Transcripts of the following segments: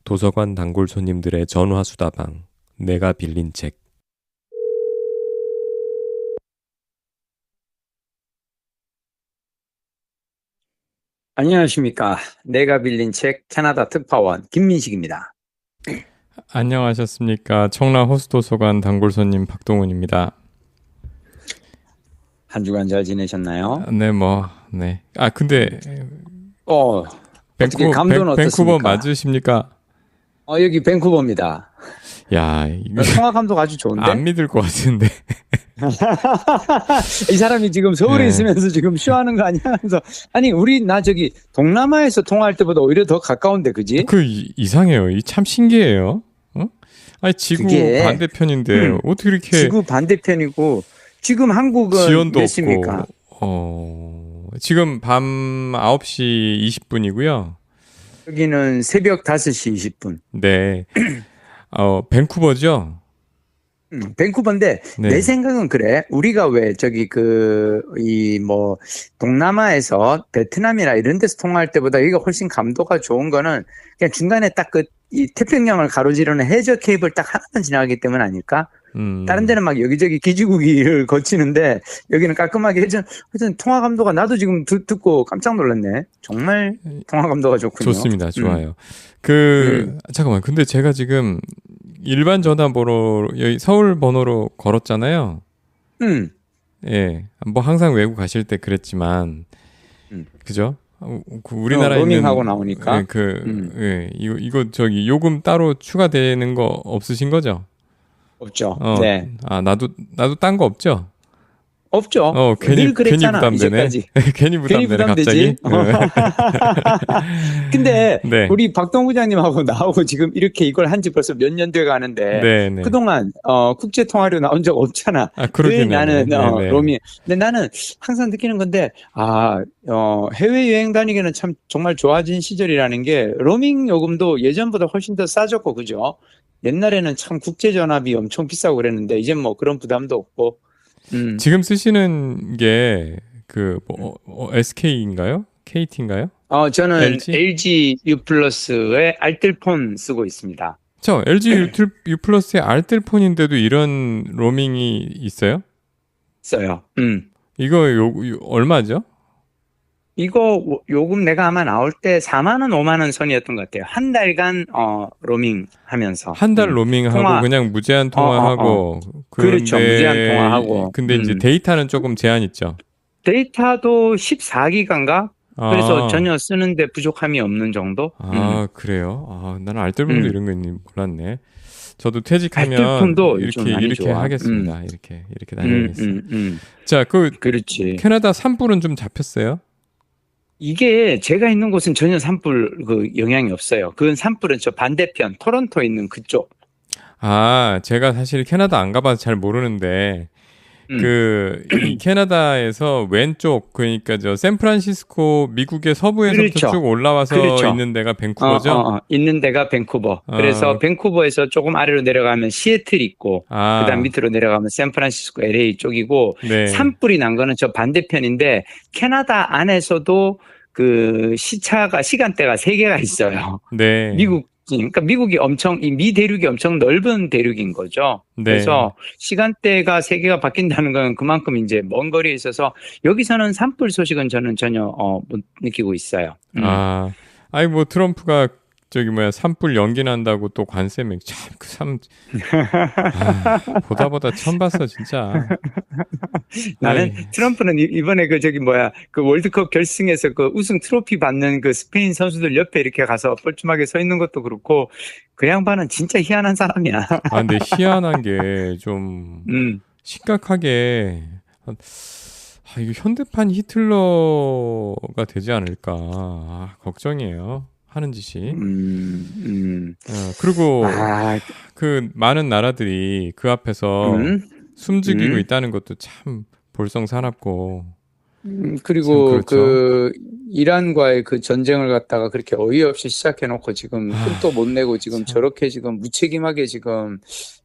도서관 단골 손님들의 전화수다방. 내가 빌린 책. 안녕하십니까. 내가 빌린 책 캐나다 특파원 김민식입니다. 안녕하셨습니까. 청라 호수도서관 단골 손님 박동훈입니다. 한 주간 잘 지내셨나요? 네, 네. 근데 어떻게 감도는 밴쿠버 어떻습니까? 맞으십니까? 여기 밴쿠버입니다. 야, 이거 통화 감독 아주 좋은데? 안 믿을 것 같은데. 이 사람이 지금 서울에 네. 있으면서 지금 쉬어하는 거 아니야? 그래서 아니 나 저기 동남아에서 통화할 때보다 오히려 더 가까운데, 그지? 이상해요. 이 참 신기해요. 어? 아니, 지구 그게, 반대편인데 어떻게 이렇게 지구 반대편이고 지금 한국은 지연도 몇 시입니까? 없고, 지금 밤 9시 20분이고요. 여기는 새벽 5시 20분. 네. 밴쿠버죠? 밴쿠버인데 네. 내 생각은 그래. 우리가 왜 저기 동남아에서 베트남이나 이런 데서 통화할 때보다 여기가 훨씬 감도가 좋은 거는 그냥 중간에 딱 이 태평양을 가로지르는 해저 케이블 딱 하나만 지나가기 때문 아닐까? 다른 데는 막 여기저기 기지국을 거치는데 여기는 깔끔하게 하여튼 통화 감도가 나도 지금 듣고 깜짝 놀랐네. 정말 통화 감도가 좋군요. 좋습니다. 좋아요. 잠깐만. 근데 제가 지금 일반 전화번호, 여기 서울 번호로 걸었잖아요. 예. 뭐 항상 외국 가실 때 그랬지만, 그죠? 우리나라에 로밍하고 있는, 나오니까. 예, 이거 저기 요금 따로 추가되는 거 없으신 거죠? 없죠. 네. 나도 딴 거 없죠? 없죠. 괜히 그랬잖아, 부담되네. 이제까지. 괜히 부담되네, 부담되지? 갑자기. 근데 네. 우리 박동 부장님하고 나하고 지금 이렇게 이걸 한 지 벌써 몇 년 돼 가는데 네. 그동안 국제 통화료 나온 적 없잖아. 그러긴 나는 네네. 로밍. 근데 나는 항상 느끼는 건데 해외 여행 다니기는 참 정말 좋아진 시절이라는 게 로밍 요금도 예전보다 훨씬 더 싸졌고, 그죠? 옛날에는 참 국제 전화비 엄청 비싸고 그랬는데 이젠 뭐 그런 부담도 없고. 지금 쓰시는 게 SK인가요? KT인가요? 저는 LG U 플러스의 알뜰폰 쓰고 있습니다. LG U 플러스의 알뜰폰인데도 이런 로밍이 있어요? 있어요. 이거 얼마죠? 이거 요금 내가 아마 나올 때 4만 원, 5만 원 선이었던 것 같아요. 한 달간 로밍 하면서. 한 달 로밍하고 그냥 무제한 통화하고. 그렇죠. 무제한 통화하고. 근데 이제 데이터는 조금 제한 있죠. 데이터도 14기가인가? 그래서 전혀 쓰는데 부족함이 없는 정도? 그래요? 나는 알뜰폰도 이런 거 있는지 몰랐네. 저도 퇴직하면 알뜰폰도 이렇게 좋아. 하겠습니다. 이렇게 다녀야겠어요. 자, 그렇지. 캐나다 산불은 좀 잡혔어요? 이게 제가 있는 곳은 전혀 산불 영향이 없어요. 그건 산불은 저 반대편 토론토에 있는 그쪽. 제가 사실 캐나다 안 가봐서 잘 모르는데 이 캐나다에서 왼쪽, 그러니까 샌프란시스코, 미국의 서부에서부터 그렇죠. 쭉 올라와서 그렇죠. 있는 데가 밴쿠버죠? 있는 데가 밴쿠버. 그래서 밴쿠버에서 조금 아래로 내려가면 시애틀 있고, 그다음 밑으로 내려가면 샌프란시스코, LA 쪽이고, 네. 산불이 난 거는 저 반대편인데 캐나다 안에서도 시간대가 3개가 있어요. 네. 그러니까 미국이 이 미 대륙이 엄청 넓은 대륙인 거죠. 네. 그래서 시간대가 3개가 바뀐다는 건 그만큼 이제 먼 거리에 있어서 여기서는 산불 소식은 저는 전혀 못 느끼고 있어요. 트럼프가 산불 연기난다고 또 관세 보다 처음 봤어, 진짜. 나는 트럼프는 이번에 그 월드컵 결승에서 그 우승 트로피 받는 그 스페인 선수들 옆에 이렇게 가서 뻘쭘하게 서 있는 것도 그렇고 그 양반은 진짜 희한한 사람이야. 근데 희한한 게 좀 심각하게 이거 현대판 히틀러가 되지 않을까 걱정이에요. 하는 짓이. 그리고 많은 나라들이 그 앞에서 숨죽이고 있다는 것도 참 볼썽사납고. 그리고 그렇죠. 이란과의 그 전쟁을 갖다가 그렇게 어이없이 시작해놓고 지금 끝도 못 내고 지금 저렇게 지금 무책임하게 지금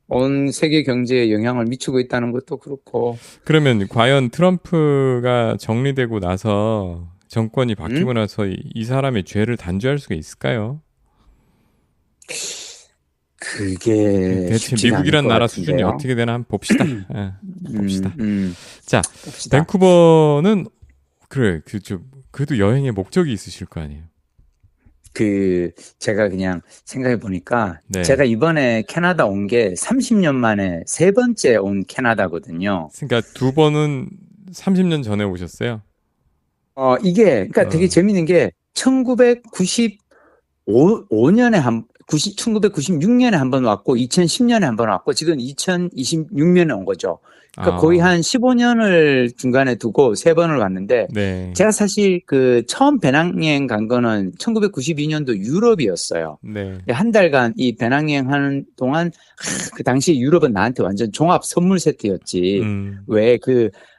온 세계 경제에 영향을 미치고 있다는 것도 그렇고. 그러면 과연 트럼프가 정리되고 나서 정권이 바뀌고 나서 이 사람의 죄를 단죄할 수가 있을까요? 그게 대체 쉽지가 않을 미국이란 것 나라 같은데요. 수준이 어떻게 되나 한번 봅시다. 예, 봅시다. 자, 봅시다. 밴쿠버는 그래, 그래도 여행의 목적이 있으실 거 아니에요. 제가 그냥 생각해 보니까 네. 제가 이번에 캐나다 온 게 30년 만에 세 번째 온 캐나다거든요. 그러니까 두 번은 30년 전에 오셨어요. 그러니까 되게 재밌는 게 1996년에 한 번 왔고 2010년에 한 번 왔고 지금 2026년에 온 거죠. 그러니까 거의 한 15년을 중간에 두고 세 번을 왔는데 네. 제가 사실 처음 배낭여행 간 거는 1992년도 유럽이었어요. 네. 한 달간 이 배낭여행 하는 동안 그 당시 유럽은 나한테 완전 종합 선물 세트였지. 왜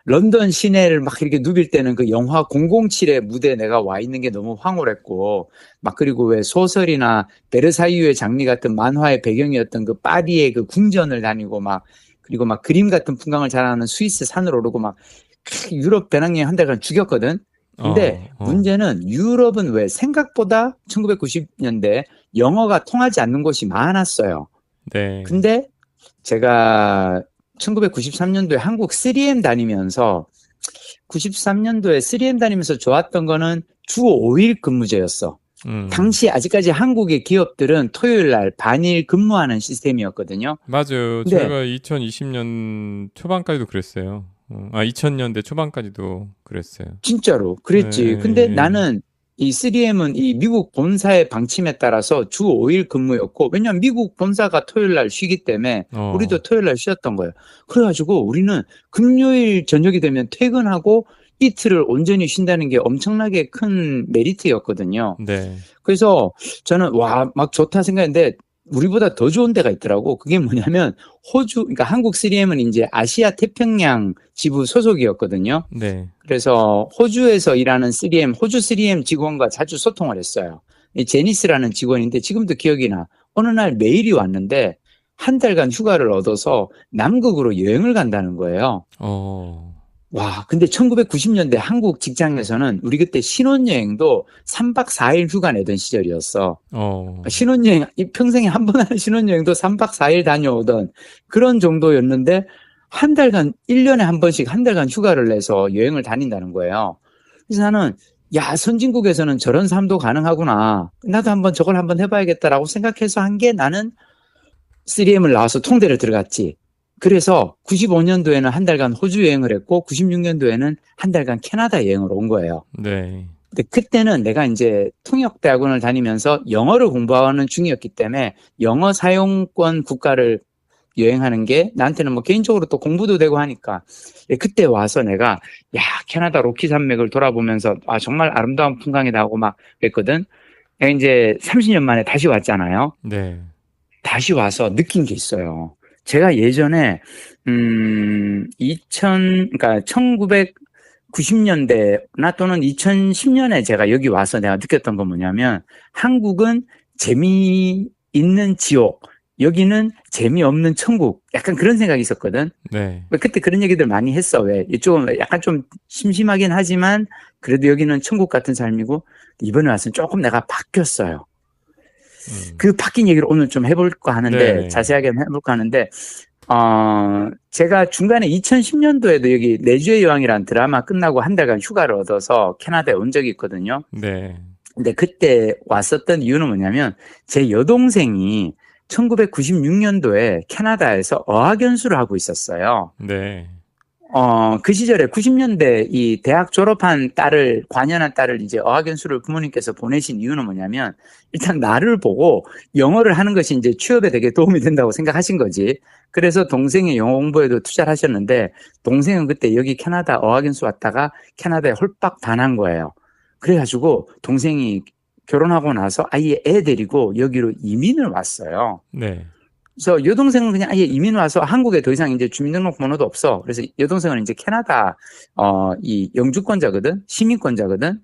런던 시내를 막 이렇게 누빌 때는 그 영화 007의 무대에 내가 와 있는 게 너무 황홀했고, 막 그리고 왜 소설이나 베르사유의 장미 같은 만화의 배경이었던 그 파리의 그 궁전을 다니고 그리고 막 그림 같은 풍광을 자랑하는 스위스 산을 오르고 막 유럽 배낭여행 한 달간 죽였거든. 근데 문제는 유럽은 왜 생각보다 1990년대 영어가 통하지 않는 곳이 많았어요. 네. 근데 제가 1993년도에 한국 3M 다니면서 93년도에 3M 다니면서 좋았던 거는 주 5일 근무제였어. 당시 아직까지 한국의 기업들은 토요일 날 반일 근무하는 시스템이었거든요. 맞아요. 제가 2020년 초반까지도 그랬어요. 2000년대 초반까지도 그랬어요. 진짜로 그랬지. 네. 근데 나는 이 3M은 이 미국 본사의 방침에 따라서 주 5일 근무였고, 왜냐면 미국 본사가 토요일 날 쉬기 때문에 우리도 토요일 날 쉬었던 거예요. 그래가지고 우리는 금요일 저녁이 되면 퇴근하고 이틀을 온전히 쉰다는 게 엄청나게 큰 메리트였거든요. 네. 그래서 저는 막 좋다 생각했는데 우리보다 더 좋은 데가 있더라고. 그게 뭐냐면 그러니까 한국 3M은 이제 아시아 태평양 지부 소속이었거든요. 네. 그래서 호주에서 일하는 3M, 호주 3M 직원과 자주 소통을 했어요. 이 제니스라는 직원인데 지금도 기억이 나. 어느 날 메일이 왔는데 한 달간 휴가를 얻어서 남극으로 여행을 간다는 거예요. 근데 1990년대 한국 직장에서는 우리 그때 신혼여행도 3박 4일 휴가 내던 시절이었어. 신혼여행, 평생에 한 번 하는 신혼여행도 3박 4일 다녀오던 그런 정도였는데 한 달간, 1년에 한 번씩 한 달간 휴가를 내서 여행을 다닌다는 거예요. 그래서 나는, 선진국에서는 저런 삶도 가능하구나. 나도 저걸 한번 해봐야겠다라고 생각해서 한 게 나는 3M을 나와서 통대를 들어갔지. 그래서 95년도에는 한 달간 호주 여행을 했고 96년도에는 한 달간 캐나다 여행을 온 거예요. 네. 근데 그때는 내가 이제 통역대학원을 다니면서 영어를 공부하는 중이었기 때문에 영어 사용권 국가를 여행하는 게 나한테는 뭐 개인적으로 또 공부도 되고 하니까 그때 와서 내가 캐나다 로키 산맥을 돌아보면서 정말 아름다운 풍광이다 하고 막 그랬거든. 내가 이제 30년 만에 다시 왔잖아요. 네. 다시 와서 느낀 게 있어요. 제가 예전에 그러니까 1990년대나 또는 2010년에 제가 여기 와서 내가 느꼈던 건 뭐냐면 한국은 재미있는 지옥, 여기는 재미없는 천국, 약간 그런 생각이 있었거든. 네. 그때 그런 얘기들 많이 했어. 왜 이쪽은 약간 좀 심심하긴 하지만 그래도 여기는 천국 같은 삶이고, 이번에 와서는 조금 내가 바뀌었어요. 그 바뀐 얘기를 오늘 좀 해볼까 하는데, 네. 자세하게 해볼까 하는데, 제가 중간에 2010년도에도 여기 내주의 여왕이라는 드라마 끝나고 한 달간 휴가를 얻어서 캐나다에 온 적이 있거든요. 네. 근데 그때 왔었던 이유는 뭐냐면, 제 여동생이 1996년도에 캐나다에서 어학연수를 하고 있었어요. 네. 그 시절에 90년대 이 대학 졸업한 관연한 딸을 이제 어학연수를 부모님께서 보내신 이유는 뭐냐면, 일단 나를 보고 영어를 하는 것이 이제 취업에 되게 도움이 된다고 생각하신 거지. 그래서 동생의 영어 공부에도 투자를 하셨는데, 동생은 그때 여기 캐나다 어학연수 왔다가 캐나다에 홀딱 반한 거예요. 그래가지고 동생이 결혼하고 나서 아예 애 데리고 여기로 이민을 왔어요. 네. 그래서 여동생은 그냥 아예 이민 와서 한국에 더 이상 이제 주민등록번호도 없어. 그래서 여동생은 이제 캐나다 이 영주권자거든, 시민권자거든.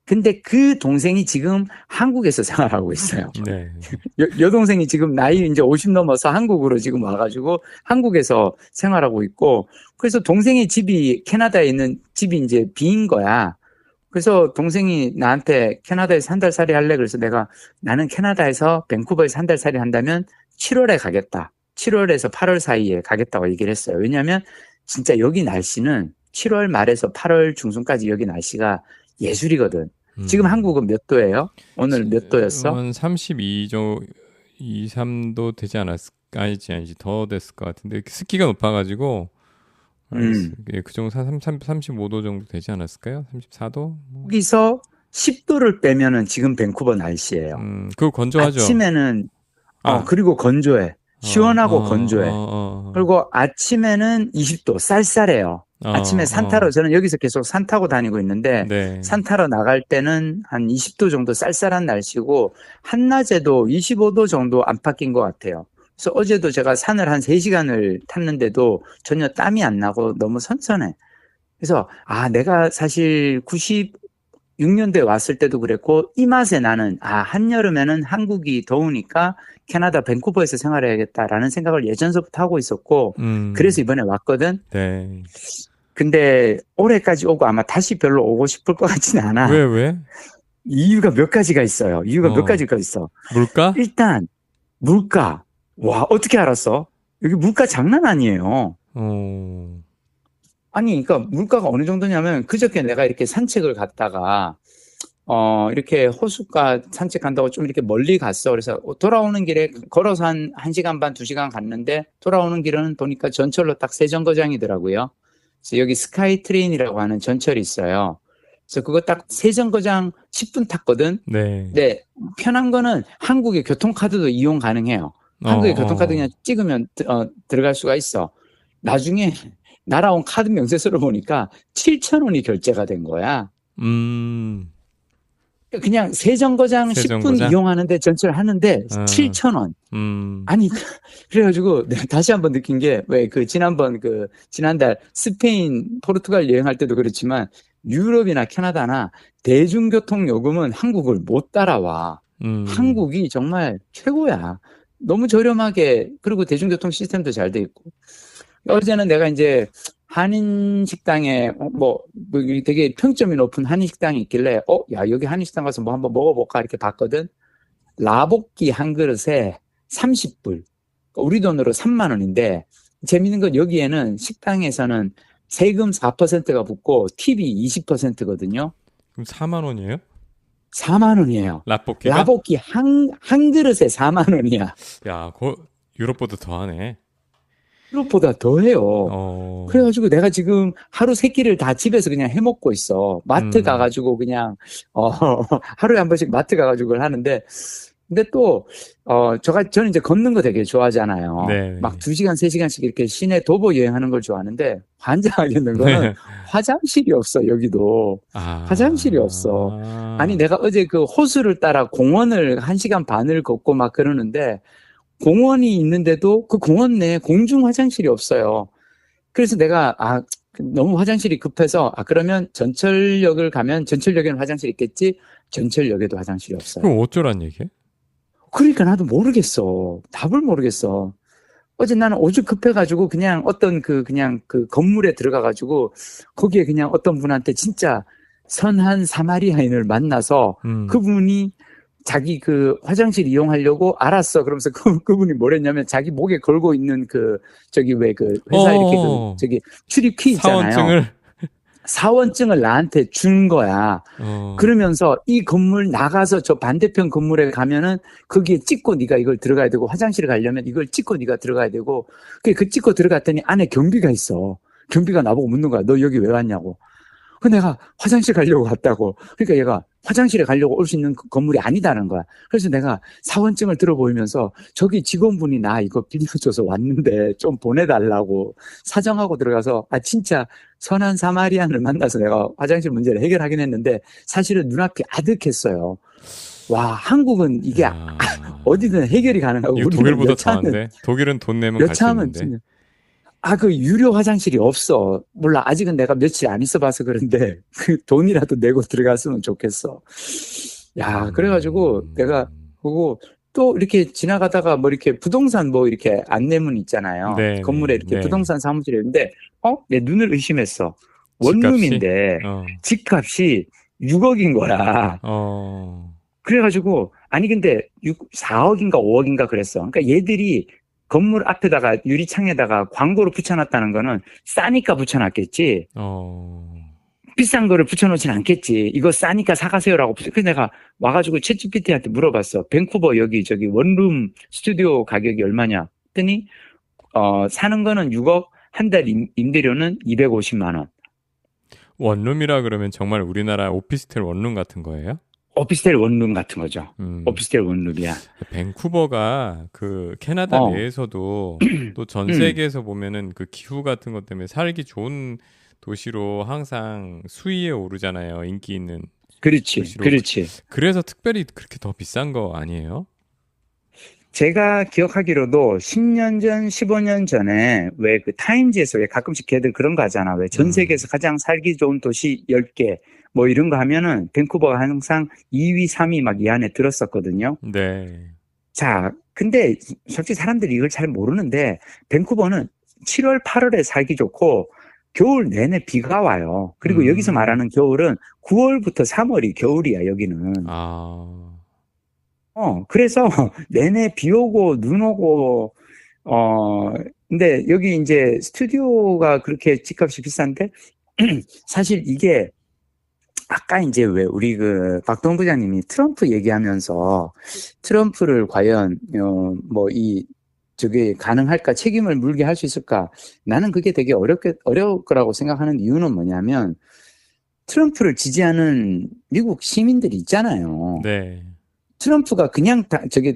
근데 그 동생이 지금 한국에서 생활하고 있어요. 네. 여동생이 지금 나이 이제 50 넘어서 한국으로 지금 와가지고 한국에서 생활하고 있고, 그래서 동생의 집이 캐나다에 있는 집이 이제 비인 거야. 그래서 동생이 나한테 캐나다에서 한 달 살이 할래? 그래서 나는 캐나다에서 밴쿠버에서 한 달 살이 한다면 7월에 가겠다. 7월에서 8월 사이에 가겠다고 얘기를 했어요. 왜냐하면 진짜 여기 날씨는 7월 말에서 8월 중순까지 여기 날씨가 예술이거든. 지금 한국은 몇 도예요? 오늘 몇 도였어? 한 32도, 2, 3도 되지 않았을까? 아니지, 더 됐을 것 같은데, 습기가 높아가지고, 그 정도, 35도 정도 되지 않았을까요? 34도? 거기서 10도를 빼면은 지금 밴쿠버 날씨예요. 그거 건조하죠? 아침에는, 그리고 건조해. 시원하고 건조해. 그리고 아침에는 20도, 쌀쌀해요. 아침에 산 타러, 저는 여기서 계속 산 타고 다니고 있는데, 네. 산 타러 나갈 때는 한 20도 정도 쌀쌀한 날씨고, 한낮에도 25도 정도 안팎인 것 같아요. 그래서 어제도 제가 산을 한 3시간을 탔는데도 전혀 땀이 안 나고 너무 선선해. 그래서, 내가 사실 96년도에 왔을 때도 그랬고, 이 맛에 나는, 한여름에는 한국이 더우니까 캐나다 밴쿠버에서 생활해야겠다라는 생각을 예전서부터 하고 있었고, 그래서 이번에 왔거든? 네. 근데 올해까지 오고 아마 다시 별로 오고 싶을 것 같지는 않아. 왜? 이유가 몇 가지가 있어요. 몇 가지가 있어. 물가? 일단, 물가. 와, 어떻게 알았어? 여기 물가 장난 아니에요. 아니, 그러니까 물가가 어느 정도냐면 그저께 내가 이렇게 산책을 갔다가 이렇게 호숫가 산책한다고 좀 이렇게 멀리 갔어. 그래서 돌아오는 길에 걸어서 한 1시간 반, 2시간 갔는데 돌아오는 길은 보니까 전철로 딱 세 정거장이더라고요. 그래서 여기 스카이 트레인이라고 하는 전철이 있어요. 그래서 그거 딱 세 정거장 10분 탔거든. 네. 네, 편한 거는 한국의 교통카드도 이용 가능해요. 한국의 교통카드 그냥 찍으면 들어갈 수가 있어. 나중에 날아온 카드 명세서를 보니까 7,000원이 결제가 된 거야. 그냥 세 정거장 10분 이용하는데 전철 하는데 7,000원. 아니, 그래가지고 내가 다시 한번 느낀 게 왜 지난달 스페인, 포르투갈 여행할 때도 그렇지만 유럽이나 캐나다나 대중교통 요금은 한국을 못 따라와. 한국이 정말 최고야. 너무 저렴하게, 그리고 대중교통 시스템도 잘 돼 있고. 어제는 내가 이제 한인 식당에 되게 평점이 높은 한인 식당이 있길래 여기 한인 식당 가서 뭐 한번 먹어볼까 이렇게 봤거든. 라볶이 한 그릇에 30불. 우리 돈으로 3만 원인데 재밌는 건 여기에는 식당에서는 세금 4%가 붙고 팁이 20%거든요. 그럼 4만 원이에요? 4만 원이에요. 라볶이 한 그릇에 4만 원이야. 야, 유럽보다 더하네. 유럽보다 더해요. 그래가지고 내가 지금 하루 3끼를 다 집에서 그냥 해먹고 있어. 마트 가가지고 그냥 하루에 한 번씩 마트 가가지고 그걸 하는데, 근데 또 저는 이제 걷는 거 되게 좋아하잖아요. 네. 막 2시간, 3시간씩 이렇게 시내 도보 여행하는 걸 좋아하는데 환장하겠는 거는 네. 화장실이 없어. 여기도 화장실이 없어. 아니 내가 어제 그 호수를 따라 공원을 1시간 반을 걷고 막 그러는데 공원이 있는데도 그 공원 내에 공중 화장실이 없어요. 그래서 내가 너무 화장실이 급해서 그러면 전철역을 가면 전철역에는 화장실이 있겠지. 전철역에도 화장실이 없어요. 그럼 어쩌란 얘기야? 그러니까 나도 모르겠어. 답을 모르겠어. 어제 나는 오죽 급해가지고 그냥 어떤 그냥 그 건물에 들어가가지고 거기에 그냥 어떤 분한테 진짜 선한 사마리아인을 만나서 그분이 자기 그 화장실 이용하려고 알았어. 그러면서 그분이 뭐랬냐면 자기 목에 걸고 있는 회사 이렇게 출입키 있잖아요. 사원증을 나한테 준 거야. 그러면서 이 건물 나가서 저 반대편 건물에 가면은 거기에 찍고 네가 이걸 들어가야 되고 화장실에 가려면 이걸 찍고 네가 들어가야 되고 그 찍고 들어갔더니 안에 경비가 있어. 경비가 나보고 묻는 거야. 너 여기 왜 왔냐고. 그 내가 화장실 가려고 갔다고. 그러니까 얘가 화장실에 가려고 올 수 있는 건물이 아니다는 거야. 그래서 내가 사원증을 들어보이면서 저기 직원분이 나 이거 빌려줘서 왔는데 좀 보내달라고 사정하고 들어가서 진짜 선한 사마리안을 만나서 내가 화장실 문제를 해결하긴 했는데 사실은 눈앞이 아득했어요. 와, 한국은 이게 어디든 해결이 가능하고 이거 독일보다 더한데? 독일은 돈 내면 갈 수 있는데. 그 유료 화장실이 없어. 몰라. 아직은 내가 며칠 안 있어봐서 그런데 그 돈이라도 내고 들어갔으면 좋겠어. 야, 그래가지고 내가 보고 또 이렇게 지나가다가 뭐 이렇게 부동산 뭐 이렇게 안내문 있잖아요. 네, 건물에 이렇게 네. 부동산 사무실에 있는데 내 눈을 의심했어. 원룸인데 집값이 6억인 거야. 어. 그래가지고 아니, 근데 4억인가 5억인가 그랬어. 그러니까 얘들이 건물 앞에다가 유리창에다가 광고를 붙여놨다는 거는 싸니까 붙여놨겠지. 비싼 거를 붙여놓진 않겠지. 이거 싸니까 사가세요라고. 그래서 내가 와가지고 챗GPT한테 물어봤어. 밴쿠버 여기 저기 원룸 스튜디오 가격이 얼마냐? 했더니 사는 거는 6억, 한 달 임대료는 250만 원. 원룸이라 그러면 정말 우리나라 오피스텔 원룸 같은 거예요? 오피스텔 원룸 같은 거죠. 오피스텔 원룸이야. 밴쿠버가 그 캐나다 내에서도 또 전 세계에서 보면은 그 기후 같은 것 때문에 살기 좋은 도시로 항상 수위에 오르잖아요. 인기 있는 그렇지, 도시로. 그렇지. 그래서 특별히 그렇게 더 비싼 거 아니에요? 제가 기억하기로도 10년 전, 15년 전에 왜 그 타임즈에서 왜 가끔씩 걔들 그런 거 하잖아. 왜 전 세계에서 가장 살기 좋은 도시 10개 뭐 이런 거 하면은 밴쿠버가 항상 2위, 3위 막 이 안에 들었었거든요. 네. 자, 근데 솔직히 사람들이 이걸 잘 모르는데 밴쿠버는 7월, 8월에 살기 좋고 겨울 내내 비가 와요. 그리고 여기서 말하는 겨울은 9월부터 3월이 겨울이야, 여기는. 그래서 내내 비 오고 눈 오고, 근데 여기 이제 스튜디오가 그렇게 집값이 비싼데, 사실 이게, 아까 이제 왜 우리 그 박동 부장님이 트럼프 얘기하면서 트럼프를 과연, 저게 가능할까? 책임을 물게 할 수 있을까? 나는 그게 되게 어려울 거라고 생각하는 이유는 뭐냐면, 트럼프를 지지하는 미국 시민들이 있잖아요. 네. 트럼프가 그냥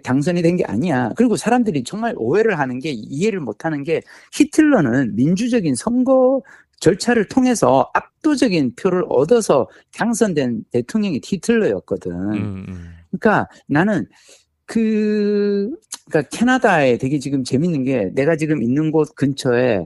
당선이 된 게 아니야. 그리고 사람들이 정말 오해를 하는 게, 이해를 못 하는 게, 히틀러는 민주적인 선거 절차를 통해서 압도적인 표를 얻어서 당선된 대통령이 히틀러였거든. 그러니까 나는 그러니까 캐나다에 되게 지금 재밌는 게, 내가 지금 있는 곳 근처에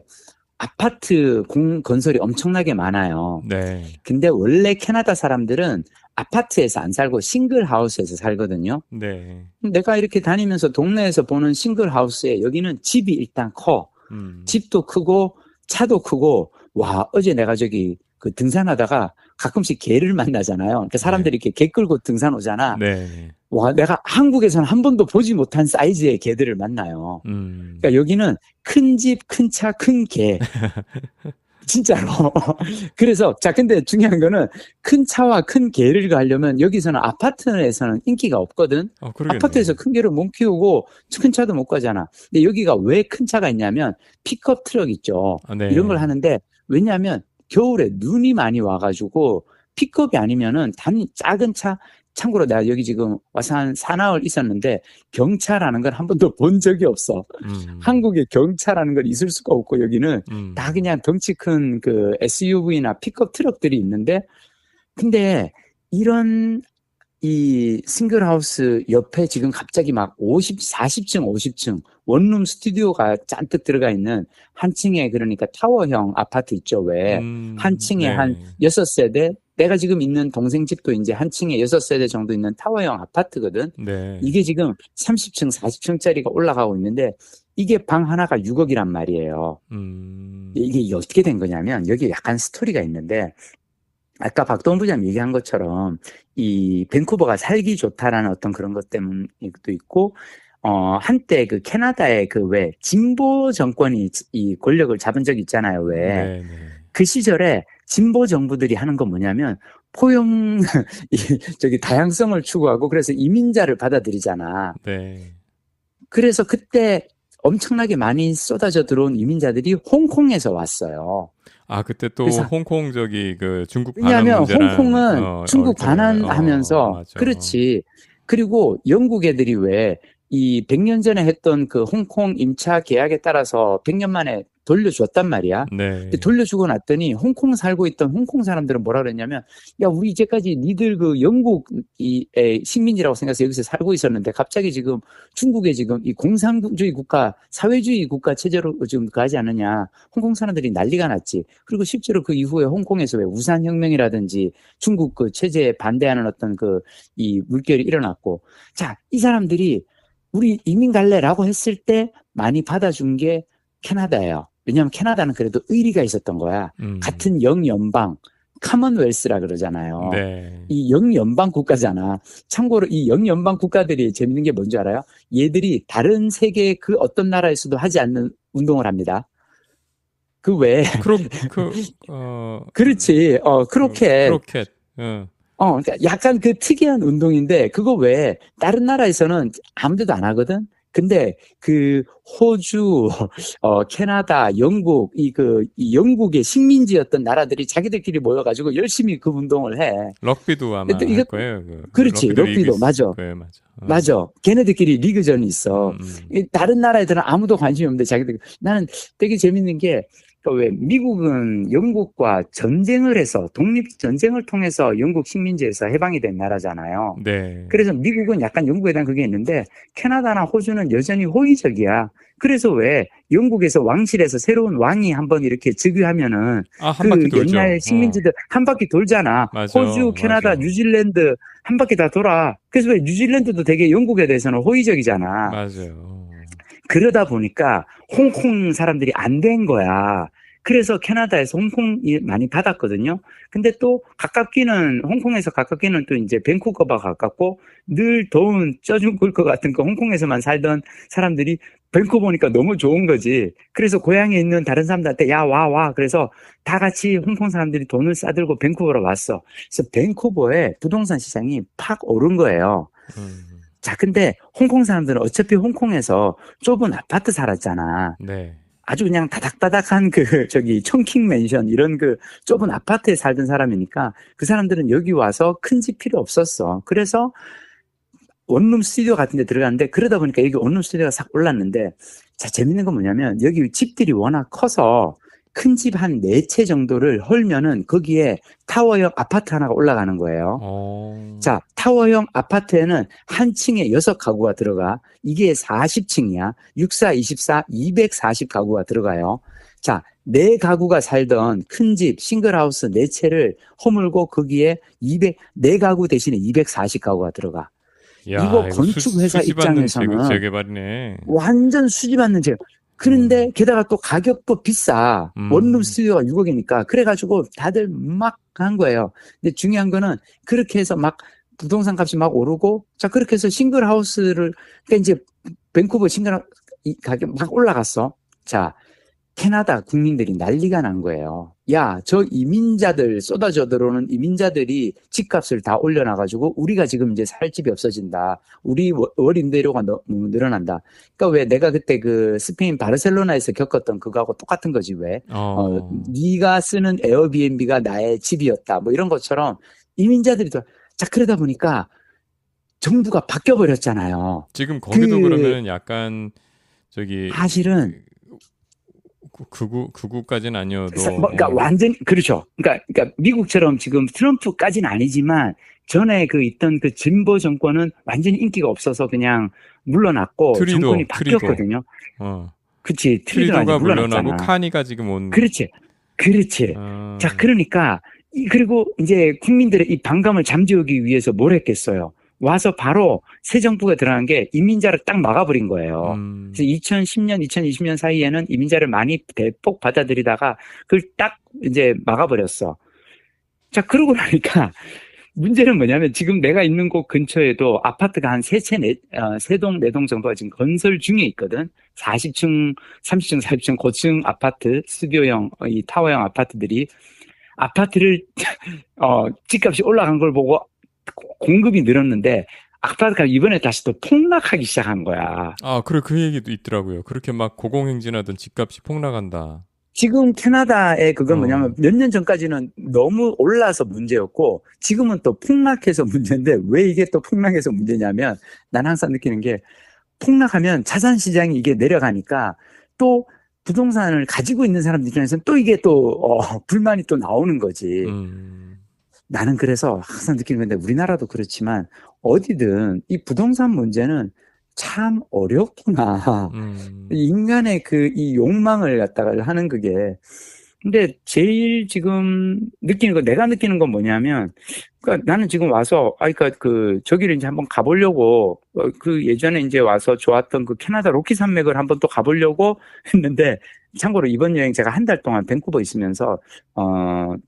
아파트 건설이 엄청나게 많아요. 네. 근데 원래 캐나다 사람들은 아파트에서 안 살고 싱글 하우스에서 살거든요. 네. 내가 이렇게 다니면서 동네에서 보는 싱글 하우스에 여기는 집이 일단 커. 집도 크고 차도 크고, 와, 어제 내가 저기 그 등산하다가 가끔씩 개를 만나잖아요. 그러니까 사람들이 이렇게 개 끌고 등산 오잖아. 네. 와, 내가 한국에서는 한 번도 보지 못한 사이즈의 개들을 만나요. 그러니까 여기는 큰 집, 큰 차, 큰 개. 진짜로. 그래서, 자, 근데 중요한 거는 큰 차와 큰 개를 가려면 여기서는 아파트에서는 인기가 없거든. 아파트에서 큰 개를 못 키우고 큰 차도 못 가잖아. 근데 여기가 왜 큰 차가 있냐면 픽업 트럭 있죠. 네. 이런 걸 하는데, 왜냐하면 겨울에 눈이 많이 와가지고 픽업이 아니면은 작은 차, 참고로 내가 여기 지금 와서 한 4나흘 있었는데 경차라는 걸 한 번도 본 적이 없어. 한국에 경차라는 걸 있을 수가 없고, 여기는 다 그냥 덩치 큰 그 SUV나 픽업 트럭들이 있는데, 근데 이런 이 싱글하우스 옆에 지금 갑자기 막 40층, 50층 원룸 스튜디오가 잔뜩 들어가 있는 한 층에, 그러니까 타워형 아파트 있죠, 왜. 한 층에 한 6세대, 내가 지금 있는 동생 집도 이제 한 층에 6세대 정도 있는 타워형 아파트거든. 네. 이게 지금 30층, 40층짜리가 올라가고 있는데, 이게 방 하나가 6억이란 말이에요. 이게 어떻게 된 거냐면, 여기 약간 스토리가 있는데, 아까 박동 부장 얘기한 것처럼 이 밴쿠버가 살기 좋다라는 어떤 그런 것 때문도 있고, 한때 그 캐나다의 그 왜 진보 정권이 이 권력을 잡은 적이 있잖아요, 왜. 네. 그 시절에 진보 정부들이 하는 건 뭐냐면 포용, 저기 다양성을 추구하고, 그래서 이민자를 받아들이잖아. 네. 그래서 그때 엄청나게 많이 쏟아져 들어온 이민자들이 홍콩에서 왔어요. 아, 그때 또 홍콩 그 중국 반환 왜냐하면 문제랑 홍콩은 중국 반환하면서 그렇지. 그리고 영국 애들이 왜 이 100년 전에 했던 그 홍콩 임차 계약에 따라서 100년 만에 돌려줬단 말이야. 네. 근데 돌려주고 났더니 홍콩 살고 있던 홍콩 사람들은 뭐라 그랬냐면, 야, 우리 이제까지 니들 그 영국 식민지라고 생각해서 여기서 살고 있었는데 갑자기 지금 중국에 지금 이 공산주의 국가, 사회주의 국가 체제로 지금 가지 않느냐. 홍콩 사람들이 난리가 났지. 그리고 실제로 그 이후에 홍콩에서 왜 우산혁명이라든지 중국 그 체제에 반대하는 어떤 그 이 물결이 일어났고, 자, 이 사람들이 우리 이민 갈래라고 했을 때 많이 받아준 게 캐나다예요. 왜냐하면 캐나다는 그래도 의리가 있었던 거야. 같은 영연방, 커먼웰스라 그러잖아요. 네. 이 영연방 국가잖아. 참고로 이 영연방 국가들이 재밌는 게 뭔지 알아요? 얘들이 다른 세계 그 어떤 나라에서도 하지 않는 운동을 합니다. 그 외에 그렇지. 크로켓. 크로켓. 그러니까 약간 그 특이한 운동인데 그거 외에 다른 나라에서는 아무데도 안 하거든. 근데 그 호주, 캐나다, 영국 이 영국의 식민지였던 나라들이 자기들끼리 모여가지고 열심히 그 운동을 해. 럭비도 아마 할 거예요. 그렇지, 럭비도 맞아. 맞아. 맞아. 걔네들끼리 리그전이 있어. 다른 나라 애들은 아무도 관심이 없는데 자기들. 나는 되게 재밌는 게 왜 미국은 영국과 전쟁을 해서 독립전쟁을 통해서 영국 식민지에서 해방이 된 나라잖아요. 네. 그래서 미국은 약간 영국에 대한 그게 있는데 캐나다나 호주는 여전히 호의적이야. 그래서 왜 영국에서 왕실에서 새로운 왕이 한번 이렇게 즉위하면은 한 바퀴 돌죠. 옛날 식민지들 한 바퀴 돌잖아. 맞아, 호주, 캐나다, 맞아. 뉴질랜드 한 바퀴 다 돌아. 그래서 왜 뉴질랜드도 되게 영국에 대해서는 호의적이잖아. 맞아요. 그러다 보니까 홍콩 사람들이 안 된 거야. 그래서 캐나다에서 홍콩이 많이 받았거든요. 근데 또 홍콩에서 가깝기는 또 이제 밴쿠버가 가깝고 늘 더운 쪄죽을 것 같은 그 홍콩에서만 살던 사람들이 밴쿠버 보니까 너무 좋은 거지. 그래서 고향에 있는 다른 사람들한테 야, 와. 그래서 다 같이 홍콩 사람들이 돈을 싸들고 밴쿠버로 왔어. 그래서 밴쿠버의 부동산 시장이 팍 오른 거예요. 자, 근데 홍콩 사람들은 어차피 홍콩에서 좁은 아파트 살았잖아. 네. 아주 그냥 다닥다닥한 청킹 맨션 이런 좁은 아파트에 살던 사람이니까 그 사람들은 여기 와서 큰 집 필요 없었어. 그래서 원룸 스튜디오 같은 데 들어갔는데 그러다 보니까 여기 원룸 스튜디오가 싹 올랐는데 자, 재밌는 건 뭐냐면 여기 집들이 워낙 커서 큰 집 한 4채 정도를 헐면은 거기에 타워형 아파트 하나가 올라가는 거예요. 자, 타워형 아파트에는 한 층에 6가구가 들어가. 이게 40층이야. 64, 24, 240 가구가 들어가요. 자, 4가구가 살던 큰 집, 싱글하우스 4채를 허물고 거기에 4가구 대신에 240가구가 들어가. 야, 이거 건축회사 입장에서는 재개발이네. 완전 수집받는 재개발. 그런데 게다가 또 가격도 비싸. 원룸 스튜디오가 6억이니까. 그래가지고 다들 막 한 거예요. 근데 중요한 거는 그렇게 해서 막 부동산 값이 막 오르고, 자, 그렇게 해서 싱글하우스를, 그러니까 이제 밴쿠버 싱글하우스 가격 막 올라갔어. 자, 캐나다 국민들이 난리가 난 거예요. 야, 저 이민자들, 쏟아져 들어오는 이민자들이 집값을 다 올려놔가지고 우리가 지금 이제 살 집이 없어진다. 우리 월 임대료가 너무 늘어난다. 그러니까 왜 내가 그때 스페인 바르셀로나에서 겪었던 그거하고 똑같은 거지, 왜? 네가 쓰는 에어비앤비가 나의 집이었다. 뭐 이런 것처럼 이민자들이 자, 그러다 보니까 정부가 바뀌어버렸잖아요. 지금 거기도 그러면 약간 사실은 극우까지는 아니어도. 그러니까 완전 그렇죠. 그러니까 미국처럼 지금 트럼프까지는 아니지만 전에 있던 진보 정권은 완전히 인기가 없어서 그냥 물러났고 정권이 바뀌었거든요. 그렇지. 트리도가 물러나고 카니가 지금 온. 그렇지. 자, 그러니까 그리고 이제 국민들의 이 반감을 잠재우기 위해서 뭘 했겠어요. 와서 바로 새 정부가 들어간 게 이민자를 딱 막아버린 거예요. 그래서 2010년, 2020년 사이에는 이민자를 많이 대폭 받아들이다가 그걸 딱 이제 막아버렸어. 자, 그러고 나니까 문제는 뭐냐면 지금 내가 있는 곳 근처에도 아파트가 한 3동, 4동 정도가 지금 건설 중에 있거든. 40층, 30층, 40층, 고층 아파트, 스튜디오형, 이 타워형 아파트들이 아파트를, 집값이 올라간 걸 보고 공급이 늘었는데 아파트가 이번에 다시 또 폭락하기 시작한 거야. 그래, 그 얘기도 있더라고요. 그렇게 막 고공행진하던 집값이 폭락한다. 지금 캐나다의 그건 뭐냐면 몇 년 전까지는 너무 올라서 문제였고 지금은 또 폭락해서 문제인데 왜 이게 또 폭락해서 문제냐면 난 항상 느끼는 게 폭락하면 자산 시장이 이게 내려가니까 또 부동산을 가지고 있는 사람들 입장에서는 또 이게 또 불만이 또 나오는 거지. 나는 그래서 항상 느끼는 건데 우리나라도 그렇지만 어디든 이 부동산 문제는 참 어렵구나. 인간의 이 욕망을 갖다가 하는 그게. 근데 제일 지금 내가 느끼는 건 뭐냐면, 그러니까 나는 지금 와서, 그러니까 저기를 이제 한번 가보려고, 예전에 이제 와서 좋았던 캐나다 로키 산맥을 한번 또 가보려고 했는데, 참고로 이번 여행 제가 한 달 동안 밴쿠버 있으면서,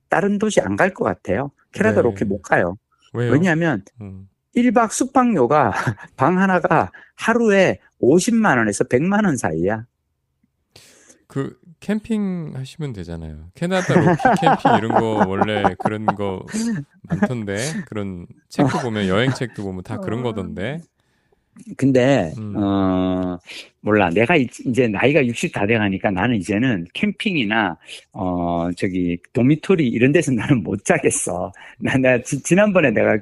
다른 도시 안 갈 것 같아요. 캐나다로 그렇게 네. 못 가요. 왜요? 왜냐하면 음. 1박 숙박료가 방 하나가 하루에 50만 원에서 100만 원 사이야. 그 캠핑 하시면 되잖아요. 캐나다 로키 캠핑 이런 거 원래 그런 거 많던데 그런 책도 보면 여행 책도 보면 다 그런 거던데. 근데, 음. 몰라. 내가 이제 나이가 60 다 돼가니까 나는 이제는 캠핑이나, 도미토리 이런 데서 나는 못 자겠어. 지난번에 내가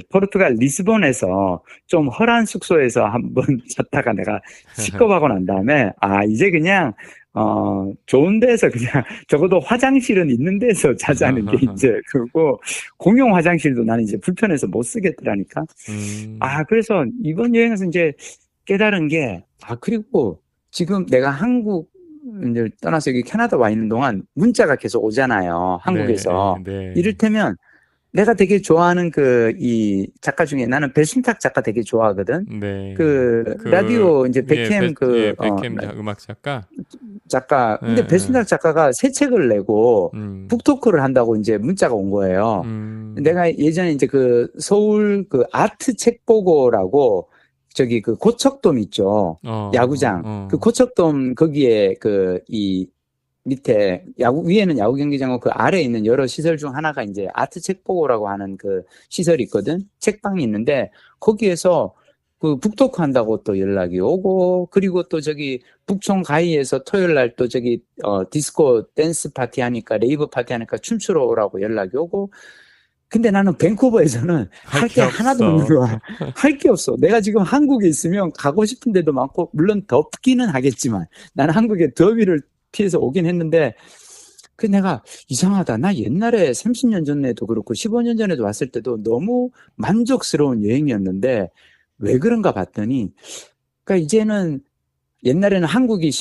포르투갈 리스본에서 좀 허한 숙소에서 한번 잤다가 내가 식겁하고 난 다음에, 이제 그냥, 좋은 데서 그냥, 적어도 화장실은 있는 데서 자자는 게 이제, 그리고, 공용 화장실도 나는 이제 불편해서 못 쓰겠더라니까. 그래서 이번 여행에서 이제 깨달은 게, 그리고 지금 내가 한국 이제 떠나서 여기 캐나다 와 있는 동안 문자가 계속 오잖아요. 한국에서. 네, 네. 이를테면 내가 되게 좋아하는 이 작가 중에 나는 배순탁 작가 되게 좋아하거든. 네. 라디오 이제 백캠 백캠 음악 작가? 작가. 네, 근데 네. 배순탁 작가가 새 책을 내고 음. 북토크를 한다고 이제 문자가 온 거예요. 음. 내가 예전에 이제 서울 아트 책 보고라고 고척돔 있죠. 야구장. 고척돔 거기에 이 밑에 위에는 야구 경기장이고 그 아래에 있는 여러 시설 중 하나가 이제 아트 책 보고라고 하는 그 시설이 있거든. 책방이 있는데 거기에서 북토크 한다고 또 연락이 오고, 그리고 또 북촌 가이에서 토요일 날 또 디스코 댄스 파티 하니까, 레이브 파티 하니까 춤추러 오라고 연락이 오고, 근데 나는 밴쿠버에서는 할 게 하나도 없는 거야. 할 게 없어. 내가 지금 한국에 있으면 가고 싶은 데도 많고, 물론 덥기는 하겠지만, 나는 한국에 더위를 피해서 오긴 했는데, 내가 이상하다. 나 옛날에 30년 전에도 그렇고 15년 전에도 왔을 때도 너무 만족스러운 여행이었는데, 왜 그런가 봤더니, 그러니까 이제는 옛날에는 한국이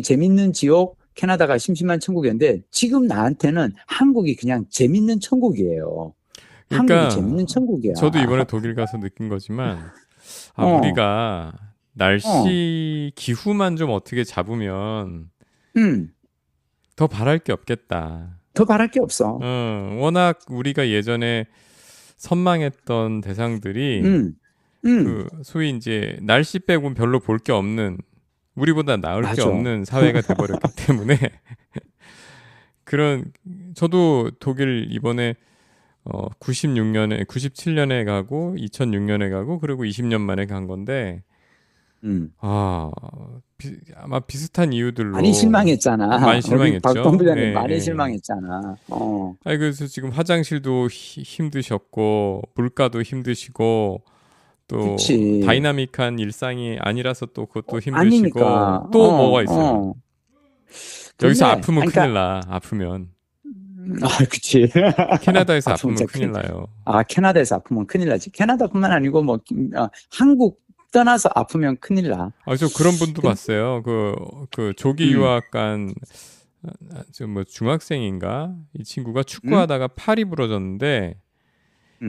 재밌는 지옥, 캐나다가 심심한 천국이었는데, 지금 나한테는 한국이 그냥 재밌는 천국이에요. 한국이 그러니까 재밌는 천국이야. 저도 이번에 독일 가서 느낀 거지만 우리가 날씨 기후만 좀 어떻게 잡으면 더 바랄 게 없겠다. 더 바랄 게 없어. 워낙 우리가 예전에 선망했던 대상들이 소위 이제 날씨 빼고는 별로 볼 게 없는, 우리보다 나을 게 맞아. 없는 사회가 돼버렸기 때문에 저도 독일 이번에 97년에 가고 2006년에 가고 그리고 20년 만에 간 건데 아마 비슷한 이유들로 많이 실망했잖아. 많이 실망했죠. 우리 박 부장님 많이 실망했잖아. 그래서 지금 화장실도 힘드셨고 물가도 힘드시고 또 그치. 다이나믹한 일상이 아니라서 또 그것도 힘드시고 아니니까. 또 뭐가 있어요. 여기서 아프면 큰일 나. 아프면. 그치. 캐나다에서 아프면 큰일 나요. 캐나다에서 아프면 큰일 나지. 캐나다뿐만 아니고 한국 떠나서 아프면 큰일 나. 저 그런 분도 봤어요. 조기 유학 간 중학생인가? 이 친구가 축구하다가 팔이 부러졌는데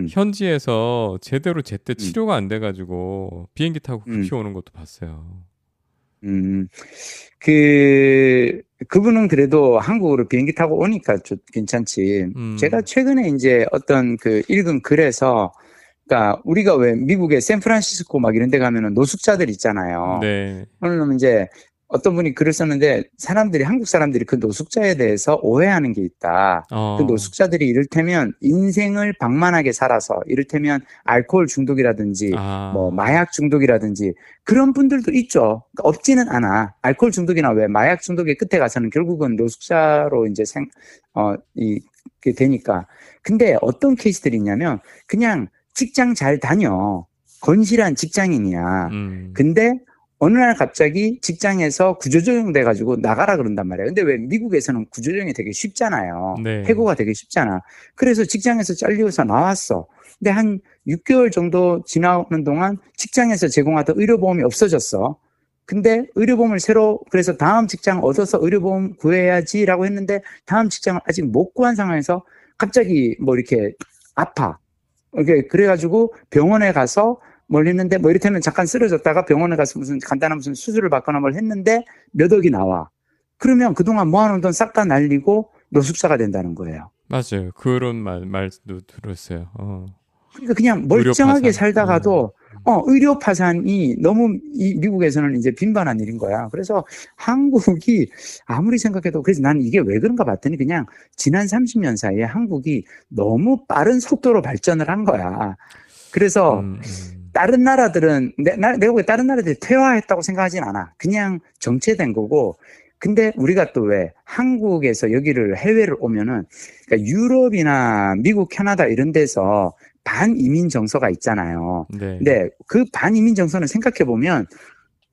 현지에서 제때 치료가 안 돼가지고 비행기 타고 급히 오는 것도 봤어요. 그분은 그래도 한국으로 비행기 타고 오니까 좀 괜찮지. 제가 최근에 이제 어떤 읽은 글에서, 그러니까 우리가 왜 미국의 샌프란시스코 막 이런 데 가면은 노숙자들 있잖아요. 네. 그러면 이제 어떤 분이 글을 썼는데 한국 사람들이 그 노숙자에 대해서 오해하는 게 있다. 그 노숙자들이 이를테면 인생을 방만하게 살아서 이를테면 알코올 중독이라든지 뭐 마약 중독이라든지 그런 분들도 있죠. 없지는 않아. 알코올 중독이나 왜 마약 중독의 끝에 가서는 결국은 노숙자로 이제 이게 되니까. 근데 어떤 케이스들이 있냐면 그냥 직장 잘 다녀. 건실한 직장인이야. 근데 어느 날 갑자기 직장에서 구조조정 돼가지고 나가라 그런단 말이에요. 근데 왜 미국에서는 구조조정이 되게 쉽잖아요. 네. 해고가 되게 쉽잖아. 그래서 직장에서 잘려서 나왔어. 근데 한 6개월 정도 지나는 동안 직장에서 제공하던 의료보험이 없어졌어. 근데 의료보험을 그래서 다음 직장 얻어서 의료보험 구해야지라고 했는데 다음 직장을 아직 못 구한 상황에서 갑자기 이렇게 아파. 그래가지고 병원에 가서 뭘 했는데 뭐 이렇다면 잠깐 쓰러졌다가 병원에 가서 무슨 간단한 무슨 수술을 받거나 뭘 했는데 몇 억이 나와. 그러면 그동안 모아놓은 돈 싹 다 날리고 노숙자가 된다는 거예요. 맞아요. 그런 말도 들었어요. 그러니까 그냥 의료 멀쩡하게 파산. 살다가도 의료 파산이 너무 미국에서는 이제 빈번한 일인 거야. 그래서 한국이 아무리 생각해도 그래서 나는 이게 왜 그런가 봤더니 그냥 지난 30년 사이에 한국이 너무 빠른 속도로 발전을 한 거야. 그래서 다른 나라들은 내가 보기에 다른 나라들이 퇴화했다고 생각하진 않아. 그냥 정체된 거고. 근데 우리가 또 왜 한국에서 여기를 해외를 오면은 그러니까 유럽이나 미국, 캐나다 이런 데서 반이민 정서가 있잖아요. 네. 근데 그 반이민 정서는 생각해 보면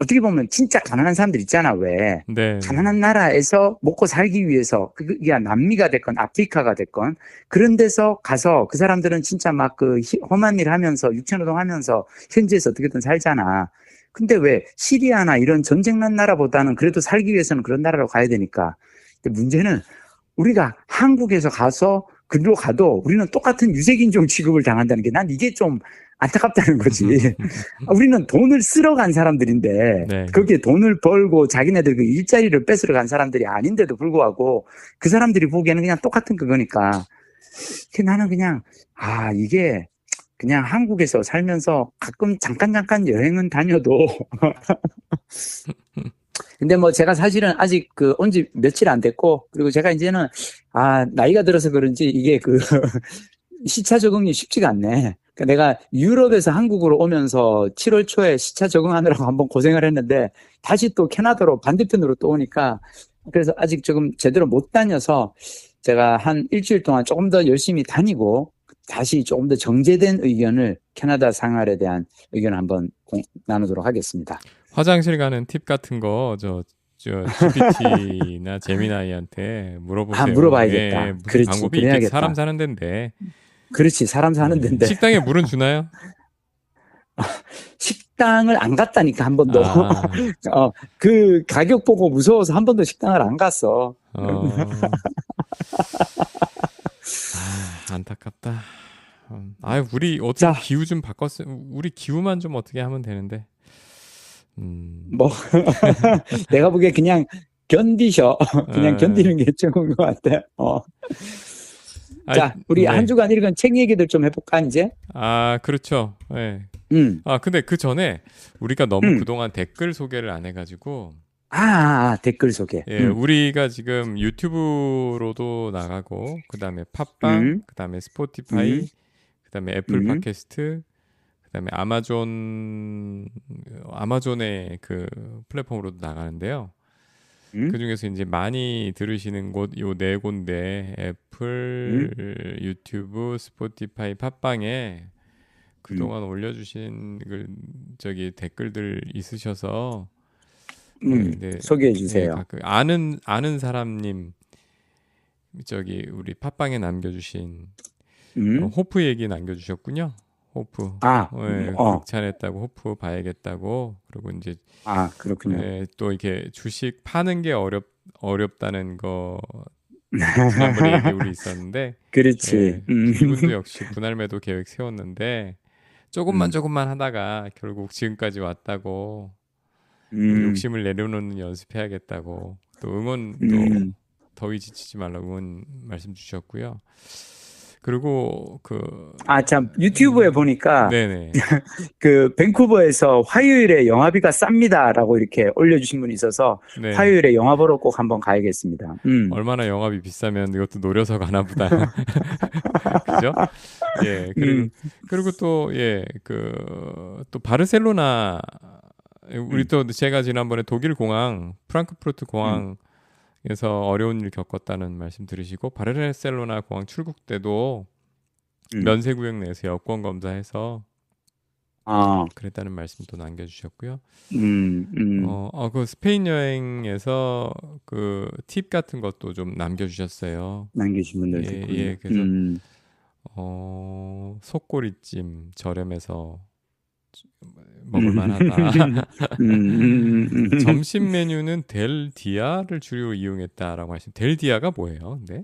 어떻게 보면 진짜 가난한 사람들 있잖아, 왜. 네. 가난한 나라에서 먹고 살기 위해서, 그게 남미가 됐건 아프리카가 됐건, 그런 데서 가서 그 사람들은 진짜 막 그 험한 일 하면서, 육체노동 하면서 현지에서 어떻게든 살잖아. 근데 왜 시리아나 이런 전쟁 난 나라보다는 그래도 살기 위해서는 그런 나라로 가야 되니까. 근데 문제는 우리가 한국에서 가서 그리로 가도 우리는 똑같은 유색인종 취급을 당한다는 게 난 이게 좀 안타깝다는 거지. 우리는 돈을 쓰러 간 사람들인데 네. 거기에 돈을 벌고 자기네들 그 일자리를 뺏으러 간 사람들이 아닌데도 불구하고 그 사람들이 보기에는 그냥 똑같은 그거니까 나는 그냥 이게 그냥 한국에서 살면서 가끔 잠깐 여행은 다녀도 근데 뭐 제가 사실은 아직 온 지 며칠 안 됐고 그리고 제가 이제는 나이가 들어서 그런지 이게 시차 적응이 쉽지가 않네. 그러니까 내가 유럽에서 한국으로 오면서 7월 초에 시차 적응하느라고 한번 고생을 했는데 다시 또 캐나다로 반대편으로 또 오니까 그래서 아직 조금 제대로 못 다녀서 제가 한 일주일 동안 조금 더 열심히 다니고 다시 조금 더 정제된 의견을 캐나다 생활에 대한 의견을 한번 나누도록 하겠습니다. 화장실 가는 팁 같은 거 저 GPT나 제미나이한테 물어보세요. 물어봐야겠다. 예, 무슨 그렇지, 방법이 그래야겠다. 있겠지. 사람 사는 데인데. 그렇지, 사람 사는 데인데. 식당에 물은 주나요? 식당을 안 갔다니까 한 번도. 그 가격 보고 무서워서 한 번도 식당을 안 갔어. 안타깝다. 우리 어떻게 기후 좀 바꿨어요? 우리 기후만 좀 어떻게 하면 되는데. 내가 보기에 그냥 견디셔. 그냥 견디는 게 좋은 것 같아. 자, 우리 한 주간 읽은 책 얘기들 좀 해볼까, 이제? 그렇죠. 네. 근데 그 전에 우리가 너무 그동안 댓글 소개를 안 해가지고. 댓글 소개. 예, 우리가 지금 유튜브로도 나가고, 그 다음에 팟빵, 그 다음에 스포티파이, 그 다음에 애플 팟캐스트, 그 다음에 아마존의 그 플랫폼으로도 나가는데요. 그 중에서 이제 많이 들으시는 곳 요 네 군데 애플, 유튜브, 스포티파이, 팟빵에 그동안 올려주신 댓글들 있으셔서 소개해 주세요. 아는 사람님 우리 팟빵에 남겨주신 호프 얘기 남겨주셨군요. 호프. 극찬했다고 호프 봐야겠다고. 그리고 이제 그렇군요. 또 이렇게 주식 파는 게 어렵다는 거 지난번에 얘기 우리 있었는데. 그렇지. 이분도 역시 분할 매도 계획 세웠는데 조금만 하다가 결국 지금까지 왔다고. 욕심을 내려놓는 연습해야겠다고. 또 응원도 더위 지치지 말라고 응원 말씀 주셨고요. 그리고 참 유튜브에 보니까 네네. 밴쿠버에서 화요일에 영화비가 쌉니다라고 이렇게 올려주신 분이 있어서 네. 화요일에 영화 보러 꼭 한번 가야겠습니다. 얼마나 영화비 비싸면 이것도 노려서 가나 보다. 그죠? 예. 그리고 또 또 바르셀로나 우리 또 제가 지난번에 독일 공항 프랑크푸르트 공항에서 어려운 일 겪었다는 말씀 들으시고 바르셀로나 공항 출국 때도 면세 구역 내에서 여권 검사해서 그랬다는 말씀도 남겨주셨고요. 그 스페인 여행에서 그 팁 같은 것도 좀 남겨주셨어요. 남겨주신 분들도 있군요. 그래서 속꼬리찜 저렴해서 먹을만하다. 점심 메뉴는 델 디아를 주로 이용했다라고 하시면 델 디아가 뭐예요? 근데?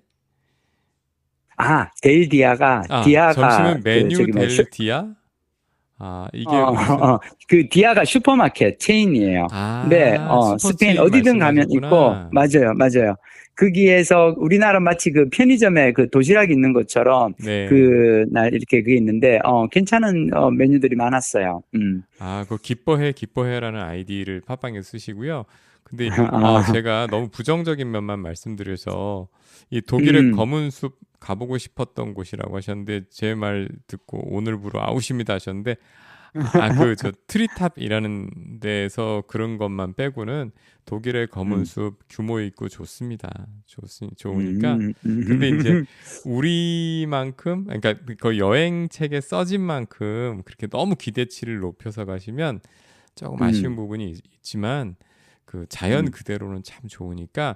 델 디아가 디아가 점심은 메뉴 델 디아? 아, 이게 무슨, 그 디아가 슈퍼마켓 체인이에요. 근데 스페인 슈퍼체인 어디든 가면 있고, 말씀하셨구나. 맞아요. 거기에서 우리나라 마치 그 편의점에 그 도시락 있는 것처럼 네. 그 날 이렇게 그게 있는데 괜찮은 메뉴들이 많았어요. 아, 그 기뻐해라는 아이디를 팟빵에 쓰시고요. 근데 아, 제가 너무 부정적인 면만 말씀드려서 이 독일의 음, 검은 숲 가보고 싶었던 곳이라고 하셨는데 제 말 듣고 오늘부로 아웃입니다 하셨는데 저 트리탑이라는 데에서 그런 것만 빼고는 독일의 검은 음, 숲 규모 있고 좋습니다. 좋으니까. 근데 이제 음, 우리만큼, 그러니까 그 여행 책에 써진 만큼 그렇게 너무 기대치를 높여서 가시면 조금 아쉬운 음, 부분이 있지만 그 자연 음, 그대로는 참 좋으니까,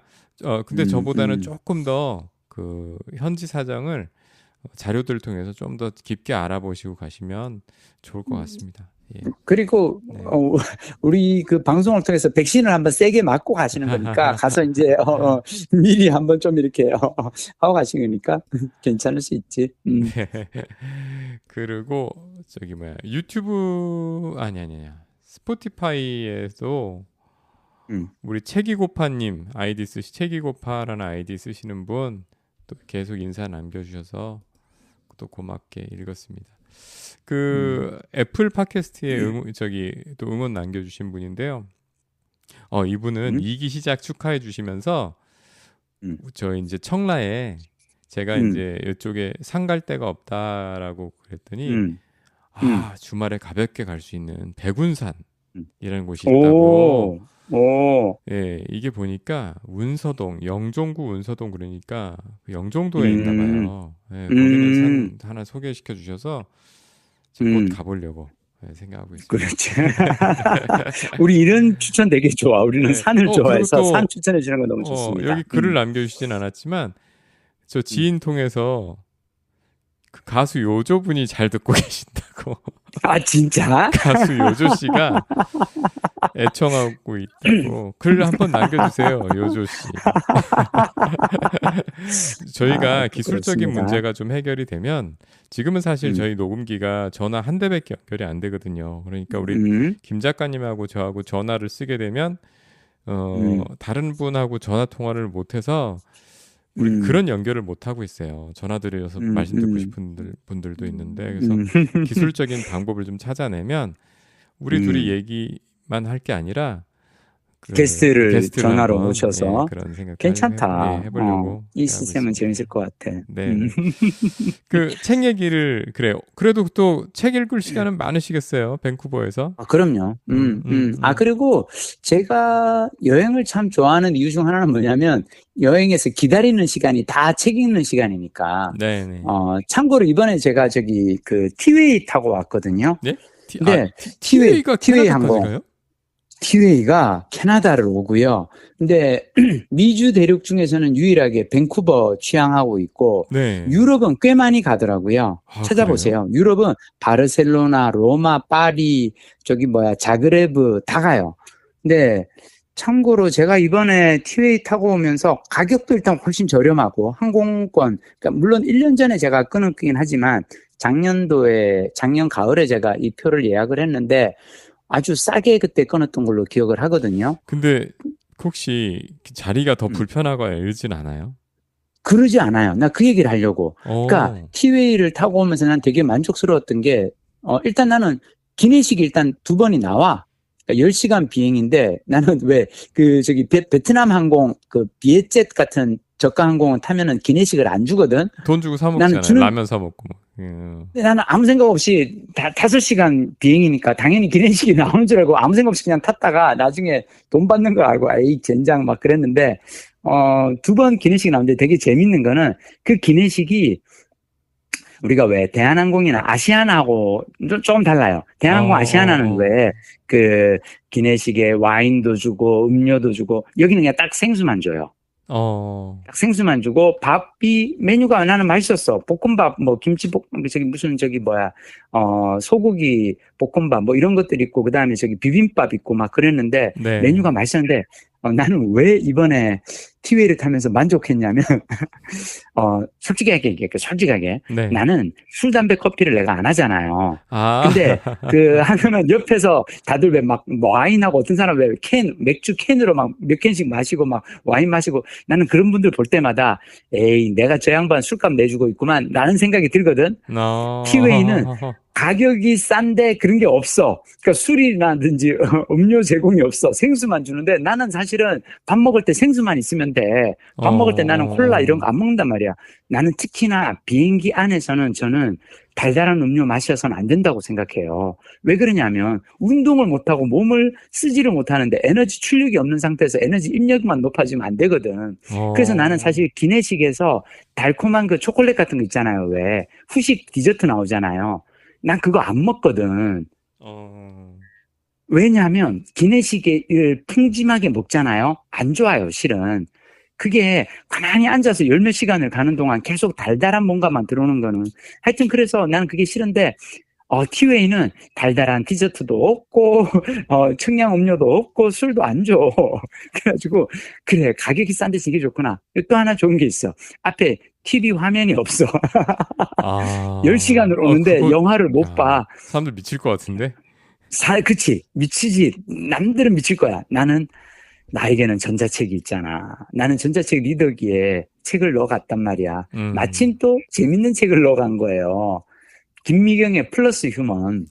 근데 음, 저보다는 음. 조금 더 그 현지 사정을 자료들을 통해서 좀 더 깊게 알아보시고 가시면 좋을 것 같습니다. 예. 그리고 네. 우리 그 방송을 통해서 백신을 한번 세게 맞고 가시는 거니까 가서 이제 미리 한번 좀 이렇게 하고 가시는 거니까 괜찮을 수 있지. 네. 그리고 저기 뭐야 유튜브 아니야 스포티파이에도 음, 우리 책이고파님 아이디 책이고파라는 아이디 쓰시는 분 또 계속 인사 남겨주셔서 또 고맙게 읽었습니다. 음, 그 애플 팟캐스트에 또 응원 남겨주신 분인데요. 이분은 음, 2기 시작 축하해 주시면서 음, 저 이제 청라에 제가 음, 이제 이쪽에 산 갈 데가 없다라고 그랬더니 음, 음, 주말에 가볍게 갈 수 있는 백운산이라는 음. 곳이 있다고. 오, 오, 예, 이게 보니까 운서동, 영종구 운서동 그러니까 그 영종도에 있나 음, 봐요. 예, 거기는 음, 산 하나 소개시켜 주셔서 제가 곧 음, 가보려고 생각하고 있습니다. 그렇지. 우리 이런 추천 되게 좋아. 우리는 네. 산을 그리고 좋아해서 산 또 추천해 주는 거 너무 좋습니다. 여기 글을 남겨주시진 않았지만 저 음. 지인 통해서 그 가수 요조분이 잘 듣고 계신다고. 아, 진짜? 가수 요조 씨가 애청하고 있다고 글 한번 남겨주세요, 요조 씨. 아, 저희가 기술적인 그렇습니다. 문제가 좀 해결이 되면 지금은 사실 음, 저희 녹음기가 전화 한 대밖에 연결이 안 되거든요. 그러니까 우리 음, 김 작가님하고 저하고 전화를 쓰게 되면 음, 다른 분하고 전화 통화를 못해서 우리 음, 그런 연결을 못 하고 있어요. 전화 드려서 음, 말씀 듣고 음, 싶은 분들도 있는데 그래서 음, 기술적인 방법을 좀 찾아내면 우리 둘이 음. 얘기만 할 게 아니라 그 게스트를 게스트를 전화로 한번 모셔서 그런 생각도 괜찮다. 해보려고 이 생각하고 시스템은 있습니다. 재밌을 것 같아. 네네. 그 책 얘기를 그래요. 그래도 또 책 읽을 시간은 많으시겠어요. 밴쿠버에서. 아, 그럼요. 음, 음, 아, 음. 그리고 제가 여행을 참 좋아하는 이유 중 하나는 뭐냐면 여행에서 기다리는 시간이 다 책 읽는 시간이니까. 네네. 참고로 이번에 제가 저기 그 티웨이 타고 왔거든요. 네? 근데 티웨이가 티웨이 캐나다까지 항공, 가요? 티웨이가 캐나다를 오고요. 근데 미주 대륙 중에서는 유일하게 밴쿠버 취항하고 있고 네. 유럽은 꽤 많이 가더라고요. 아, 그래요? 찾아보세요. 유럽은 바르셀로나, 로마, 파리, 저기 뭐야, 자그레브 다 가요. 근데 참고로 제가 이번에 티웨이 타고 오면서 가격도 일단 훨씬 저렴하고 항공권, 그러니까 물론 1년 전에 제가 끊었긴 하지만 작년 가을에 제가 이 표를 예약을 했는데 아주 싸게 그때 끊었던 걸로 기억을 하거든요. 근데 혹시 자리가 더 음. 불편하거나 이러진 않아요? 그러지 않아요. 나 그 얘기를 하려고. 그러니까 어, 티웨이를 타고 오면서 난 되게 만족스러웠던 게 일단 나는 기내식이 일단 두 번이 나와. 그러니까 10시간 비행인데 나는 왜 그 저기 베트남 항공 그 비에젯 같은 저가 항공은 타면은 기내식을 안 주거든. 돈 주고 사 나는 먹잖아요. 주는 라면 사 먹고. 뭐. 근데 나는 아무 생각 없이 5시간 비행이니까 당연히 기내식이 나오는 줄 알고 아무 생각 없이 그냥 탔다가 나중에 돈 받는 걸 알고 에이 젠장 막 그랬는데 두 번 기내식이 나오는데 되게 재밌는 거는 그 기내식이 우리가 왜 대한항공이나 아시아나하고 조금 달라요. 대한항공 아시아나는 어. 왜 그 기내식에 와인도 주고 음료도 주고 여기는 그냥 딱 생수만 줘요. 어. 딱 생수만 주고 밥이 메뉴가 나는 맛있었어. 볶음밥 뭐 김치볶 저기 무슨 저기 뭐야 소고기 볶음밥 뭐 이런 것들 있고 그다음에 저기 비빔밥 있고 막 그랬는데 네. 메뉴가 맛있었는데 나는 왜 이번에 티웨이를 타면서 만족했냐면, 솔직하게. 네. 나는 술, 담배, 커피를 내가 안 하잖아요. 아, 근데 하면은 옆에서 다들 왜 막 와인하고 어떤 사람 왜 맥주 캔으로 막 몇 캔씩 마시고 막 와인 마시고 나는 그런 분들 볼 때마다 에이, 내가 저 양반 술값 내주고 있구만. 라는 생각이 들거든. 티웨이는 어, 가격이 싼데 그런 게 없어. 그러니까 술이라든지 음료 제공이 없어. 생수만 주는데 나는 사실은 밥 먹을 때 생수만 있으면 돼. 밥 먹을 때 나는 콜라 이런 거 안 먹는단 말이야. 나는 특히나 비행기 안에서는 저는 달달한 음료 마셔서는 안 된다고 생각해요. 왜 그러냐면 운동을 못하고 몸을 쓰지를 못하는데 에너지 출력이 없는 상태에서 에너지 입력만 높아지면 안 되거든. 그래서 나는 사실 기내식에서 달콤한 그 초콜릿 같은 거 있잖아요. 왜 후식 디저트 나오잖아요. 난 그거 안 먹거든. 왜냐하면 기내식을 푸짐하게 먹잖아요. 안 좋아요, 실은. 그게 가만히 앉아서 열 몇 시간을 가는 동안 계속 달달한 뭔가만 들어오는 거는 하여튼 그래서 나는 그게 싫은데 티웨이는 달달한 디저트도 없고 청량 음료도 없고 술도 안 줘. 그래가지고 그래 가격이 싼 데서 이게 좋구나. 또 하나 좋은 게 있어. 앞에 TV 화면이 없어. 10시간을 오는데 그거, 영화를 못 봐. 사람들 미칠 것 같은데? 그치. 미치지. 남들은 미칠 거야. 나에게는 전자책이 있잖아. 나는 전자책 리더기에 책을 넣어갔단 말이야. 마침 또 재밌는 책을 넣어간 거예요. 김미경의 플러스 휴먼.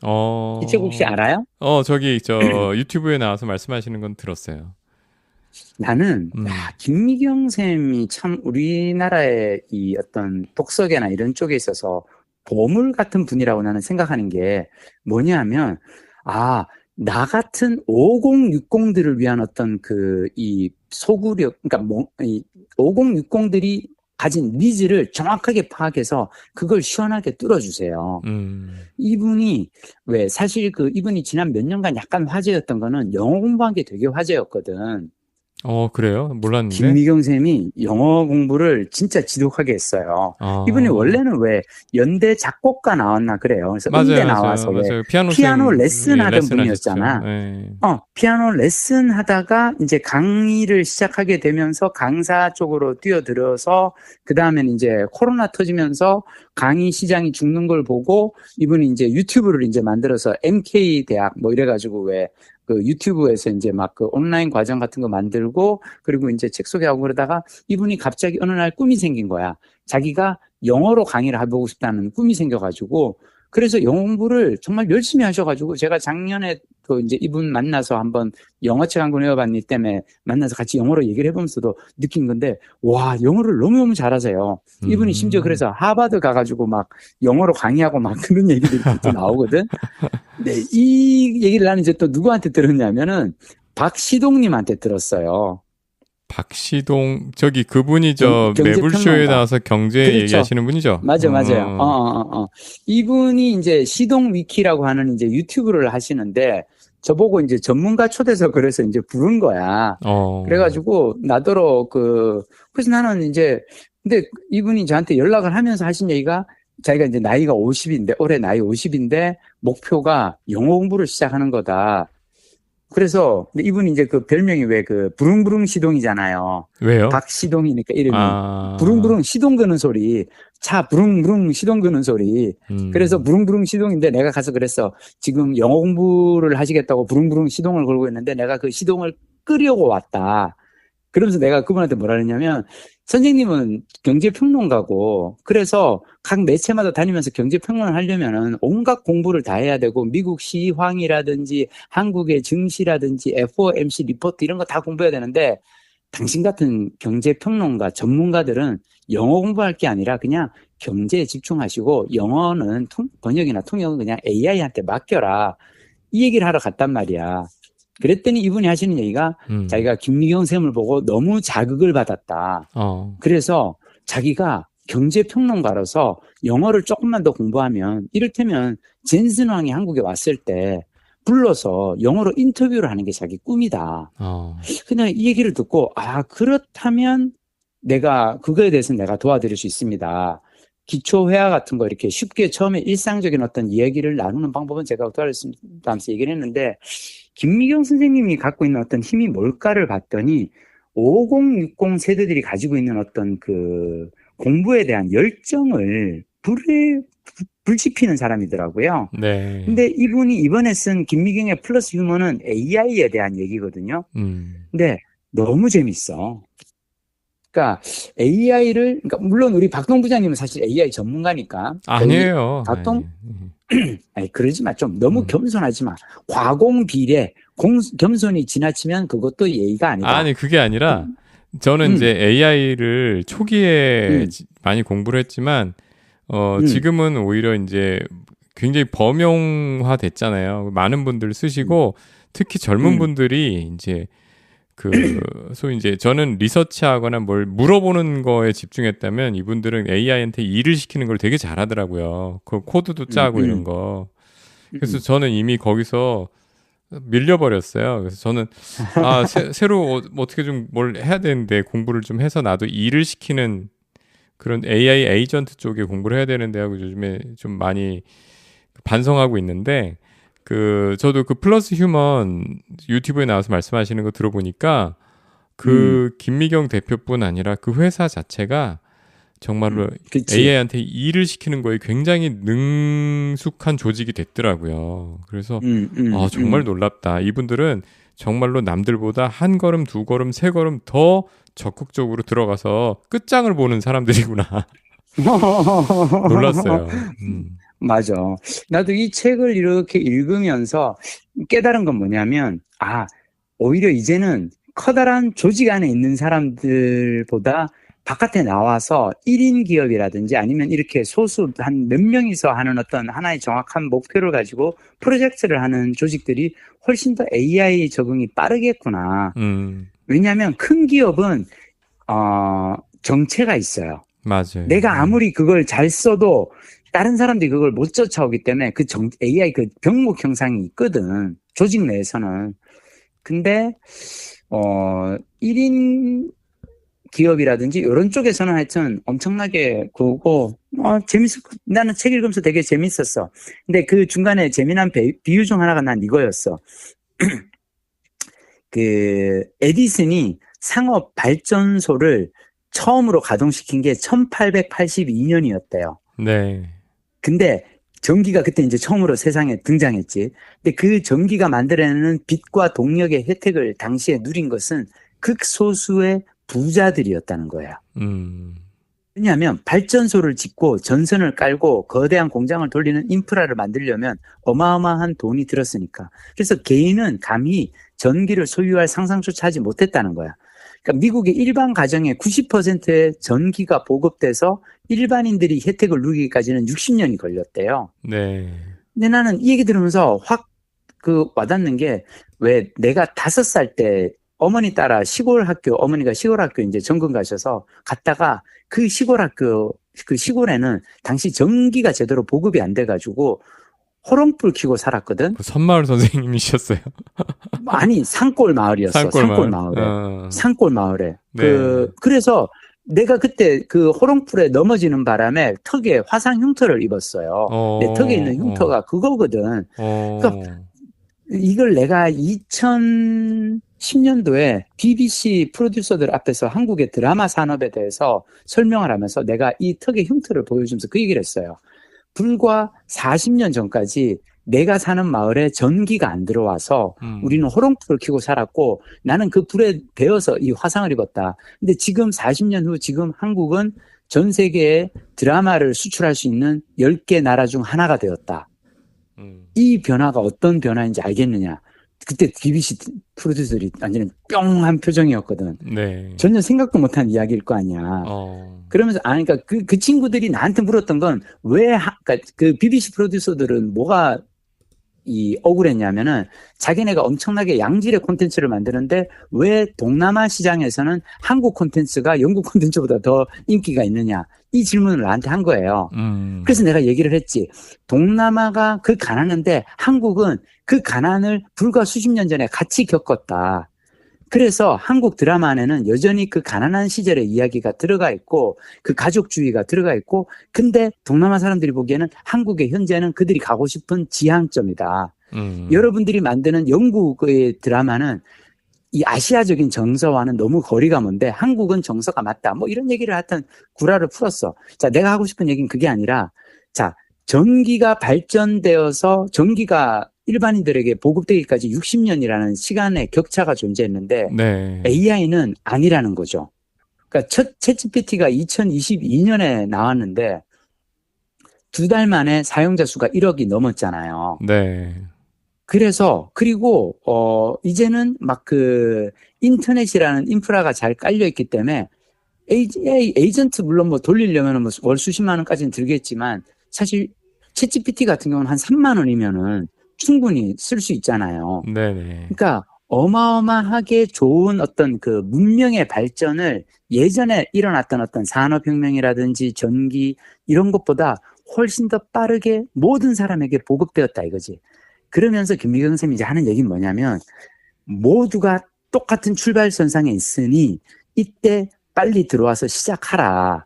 이 책 혹시 알아요? 유튜브에 나와서 말씀하시는 건 들었어요. 나는, 김미경 쌤이 참 우리나라의 이 어떤 독서계나 이런 쪽에 있어서 보물 같은 분이라고 나는 생각하는 게 뭐냐면, 나 같은 5060들을 위한 어떤 이 소구력, 그러니까 이 5060들이 가진 니즈를 정확하게 파악해서 그걸 시원하게 뚫어주세요. 이분이 사실 이분이 지난 몇 년간 약간 화제였던 거는 영어 공부한 게 되게 화제였거든. 그래요? 몰랐는데. 김미경 쌤이 영어 공부를 진짜 지독하게 했어요. 이분이 원래는 연대 작곡가 나왔나 그래요. 그래서 음대 나와서 맞아요. 피아노 레슨 하던 분이었잖아. 네. 피아노 레슨 하다가 이제 강의를 시작하게 되면서 강사 쪽으로 뛰어들어서 그 다음에는 이제 코로나 터지면서 강의 시장이 죽는 걸 보고 이분이 이제 유튜브를 이제 만들어서 MK 대학 뭐 이래가지고 유튜브에서 이제 막 온라인 과정 같은 거 만들고, 그리고 이제 책 소개하고 그러다가 이분이 갑자기 어느 날 꿈이 생긴 거야. 자기가 영어로 강의를 해보고 싶다는 꿈이 생겨가지고, 그래서 영어 공부를 정말 열심히 하셔가지고, 제가 작년에 이제 이분 만나서 한번 영어책 한 권 외워봤니 때문에 만나서 같이 영어로 얘기를 해보면서도 느낀 건데, 와, 영어를 너무너무 잘하세요. 이분이 심지어 그래서 하버드 가가지고 막 영어로 강의하고 막 그런 얘기들이 또 나오거든. 네, 이 얘기를 나는 이제 또 누구한테 들었냐면은 박시동님한테 들었어요. 박시동, 그분이 매불쇼에 평론가. 나와서 경제 그렇죠. 얘기하시는 분이죠? 맞아요. 이분이 이제 시동 위키라고 하는 이제 유튜브를 하시는데, 저보고 이제 전문가 초대서 그래서 이제 부른 거야. 그래가지고, 나더러 그래서 나는 이제, 근데 이분이 저한테 연락을 하면서 하신 얘기가, 자기가 이제 나이가 50인데, 올해 나이 50인데, 목표가 영어 공부를 시작하는 거다. 그래서 이분이 이제 별명이 부릉부릉 시동이잖아요. 왜요? 박시동이니까 이름이 부릉부릉 시동 거는 소리, 차 부릉부릉 시동 거는 소리. 그래서 부릉부릉 시동인데 내가 가서 그랬어. 지금 영어 공부를 하시겠다고 부릉부릉 시동을 걸고 있는데 내가 그 시동을 끄려고 왔다. 그러면서 내가 그분한테 뭐라 그랬냐면, 선생님은 경제평론가고, 그래서 각 매체마다 다니면서 경제평론을 하려면은 온갖 공부를 다 해야 되고, 미국 시황이라든지, 한국의 증시라든지, FOMC 리포트 이런 거 다 공부해야 되는데, 당신 같은 경제평론가 전문가들은 영어 공부할 게 아니라 그냥 경제에 집중하시고, 영어는 번역이나 통역은 그냥 AI한테 맡겨라. 이 얘기를 하러 갔단 말이야. 그랬더니 이분이 하시는 얘기가 자기가 김미경 쌤을 보고 너무 자극을 받았다. 그래서 자기가 경제평론가로서 영어를 조금만 더 공부하면 이를테면 젠슨 왕이 한국에 왔을 때 불러서 영어로 인터뷰를 하는 게 자기 꿈이다. 그냥 이 얘기를 듣고 그렇다면 내가 그거에 대해서 내가 도와드릴 수 있습니다. 기초 회화 같은 거 이렇게 쉽게 처음에 일상적인 어떤 이야기를 나누는 방법은 제가 다면서 얘기를 했는데, 김미경 선생님이 갖고 있는 어떤 힘이 뭘까를 봤더니 5060 세대들이 가지고 있는 어떤 그 공부에 대한 열정을 불지피는 사람이더라고요. 네. 근데 이분이 이번에 쓴 김미경의 플러스 휴머는 AI에 대한 얘기거든요. 근데 너무 재밌어. 그러니까 AI를, 그러니까 물론 우리 박동 부장님은 사실 AI 전문가니까. 아니에요. 아니, 그러지 마. 좀 너무 겸손하지 마. 과공비례, 겸손이 지나치면 그것도 예의가 아니다. 아니, 그게 아니라 저는 이제 AI를 초기에 많이 공부를 했지만, 지금은 오히려 이제 굉장히 범용화 됐잖아요. 많은 분들 쓰시고, 특히 젊은 분들이 이제 소위 이제 저는 리서치하거나 뭘 물어보는 거에 집중했다면 이분들은 AI한테 일을 시키는 걸 되게 잘하더라고요. 그 코드도 짜고 이런 거. 그래서 저는 이미 거기서 밀려버렸어요. 그래서 저는 새로 어떻게 좀 뭘 해야 되는데 공부를 좀 해서 나도 일을 시키는 그런 AI 에이전트 쪽에 공부를 해야 되는데 하고 요즘에 좀 많이 반성하고 있는데 저도 그 플러스 휴먼 유튜브에 나와서 말씀하시는 거 들어보니까 김미경 대표뿐 아니라 그 회사 자체가 정말로 AI한테 일을 시키는 거에 굉장히 능숙한 조직이 됐더라고요. 그래서 정말 놀랍다. 이분들은 정말로 남들보다 한 걸음, 두 걸음, 세 걸음 더 적극적으로 들어가서 끝장을 보는 사람들이구나. 놀랐어요. 맞아. 나도 이 책을 이렇게 읽으면서 깨달은 건 뭐냐면, 오히려 이제는 커다란 조직 안에 있는 사람들보다 바깥에 나와서 1인 기업이라든지 아니면 이렇게 소수 한 몇 명이서 하는 어떤 하나의 정확한 목표를 가지고 프로젝트를 하는 조직들이 훨씬 더 AI 적응이 빠르겠구나. 왜냐하면 큰 기업은 정체가 있어요. 맞아요. 내가 아무리 그걸 잘 써도 다른 사람들이 그걸 못 쫓아오기 때문에 AI 그 병목 형상이 있거든. 조직 내에서는. 근데 1인 기업이라든지 이런 쪽에서는 하여튼 엄청나게 그거고 나는 책 읽으면서 되게 재밌었어. 근데 그 중간에 재미난 비유 중 하나가 난 이거였어. 그 에디슨이 상업 발전소를 처음으로 가동시킨 게 1882년이었대요. 네. 근데 전기가 그때 이제 처음으로 세상에 등장했지. 근데 그 전기가 만들어내는 빛과 동력의 혜택을 당시에 누린 것은 극소수의 부자들이었다는 거야. 왜냐하면 발전소를 짓고 전선을 깔고 거대한 공장을 돌리는 인프라를 만들려면 어마어마한 돈이 들었으니까. 그래서 개인은 감히 전기를 소유할 상상조차 하지 못했다는 거야. 그러니까 미국의 일반 가정의 90%의 전기가 보급돼서 일반인들이 혜택을 누리기까지는 60년이 걸렸대요. 네. 근데 나는 이 얘기 들으면서 확 와닿는 게, 왜 내가 5살 때 어머니 따라 어머니가 시골 학교 이제 전근 가셔서 갔다가 그 시골에는 당시 전기가 제대로 보급이 안 돼가지고 호롱불 켜고 살았거든. 그 선마을 선생님이셨어요? 아니, 산골 마을이었어. 산골 마을에. 네. 그래서 내가 그때 그 호롱불에 넘어지는 바람에 턱에 화상 흉터를 입었어요. 내 턱에 있는 흉터가 그거거든. 그러니까 이걸 내가 2010년도에 BBC 프로듀서들 앞에서 한국의 드라마 산업에 대해서 설명을 하면서 내가 이 턱의 흉터를 보여주면서 그 얘기를 했어요. 불과 40년 전까지 내가 사는 마을에 전기가 안 들어와서 우리는 호롱불을 켜고 살았고 나는 그 불에 데어서 이 화상을 입었다. 근데 지금 40년 후 지금 한국은 전 세계에 드라마를 수출할 수 있는 10개 나라 중 하나가 되었다. 이 변화가 어떤 변화인지 알겠느냐. 그때 BBC 프로듀서들이 완전히 뿅한 표정이었거든. 네. 전혀 생각도 못한 이야기일 거 아니야. 그러면서 그러니까 그 친구들이 나한테 물었던 건 그러니까 그 BBC 프로듀서들은 뭐가 억울했냐면은 자기네가 엄청나게 양질의 콘텐츠를 만드는데 왜 동남아 시장에서는 한국 콘텐츠가 영국 콘텐츠보다 더 인기가 있느냐. 이 질문을 나한테 한 거예요. 그래서 내가 얘기를 했지. 동남아가 그 가난한데 한국은 그 가난을 불과 수십 년 전에 같이 겪었다. 그래서 한국 드라마 안에는 여전히 그 가난한 시절의 이야기가 들어가 있고 그 가족주의가 들어가 있고 근데 동남아 사람들이 보기에는 한국의 현재는 그들이 가고 싶은 지향점이다. 여러분들이 만드는 영국의 드라마는 이 아시아적인 정서와는 너무 거리가 먼데 한국은 정서가 맞다. 뭐 이런 얘기를 하여튼 구라를 풀었어. 자, 내가 하고 싶은 얘기는 그게 아니라 자, 전기가 발전되어서 전기가 일반인들에게 보급되기까지 60년이라는 시간의 격차가 존재했는데 네. AI는 아니라는 거죠. 그러니까 첫 챗GPT가 2022년에 나왔는데 2달 만에 사용자 수가 1억이 넘었잖아요. 네. 그래서 그리고 이제는 막 그 인터넷이라는 인프라가 잘 깔려 있기 때문에 AI 에이전트 물론 뭐 돌리려면 뭐 월 수십만 원까지는 들겠지만 사실 챗GPT 같은 경우는 한 3만 원이면은 충분히 쓸 수 있잖아요. 네네. 그러니까 어마어마하게 좋은 어떤 그 문명의 발전을 예전에 일어났던 어떤 산업혁명이라든지 전기 이런 것보다 훨씬 더 빠르게 모든 사람에게 보급되었다 이거지. 그러면서 김미경 선생님이 이제 하는 얘기는 뭐냐면 모두가 똑같은 출발선상에 있으니 이때 빨리 들어와서 시작하라.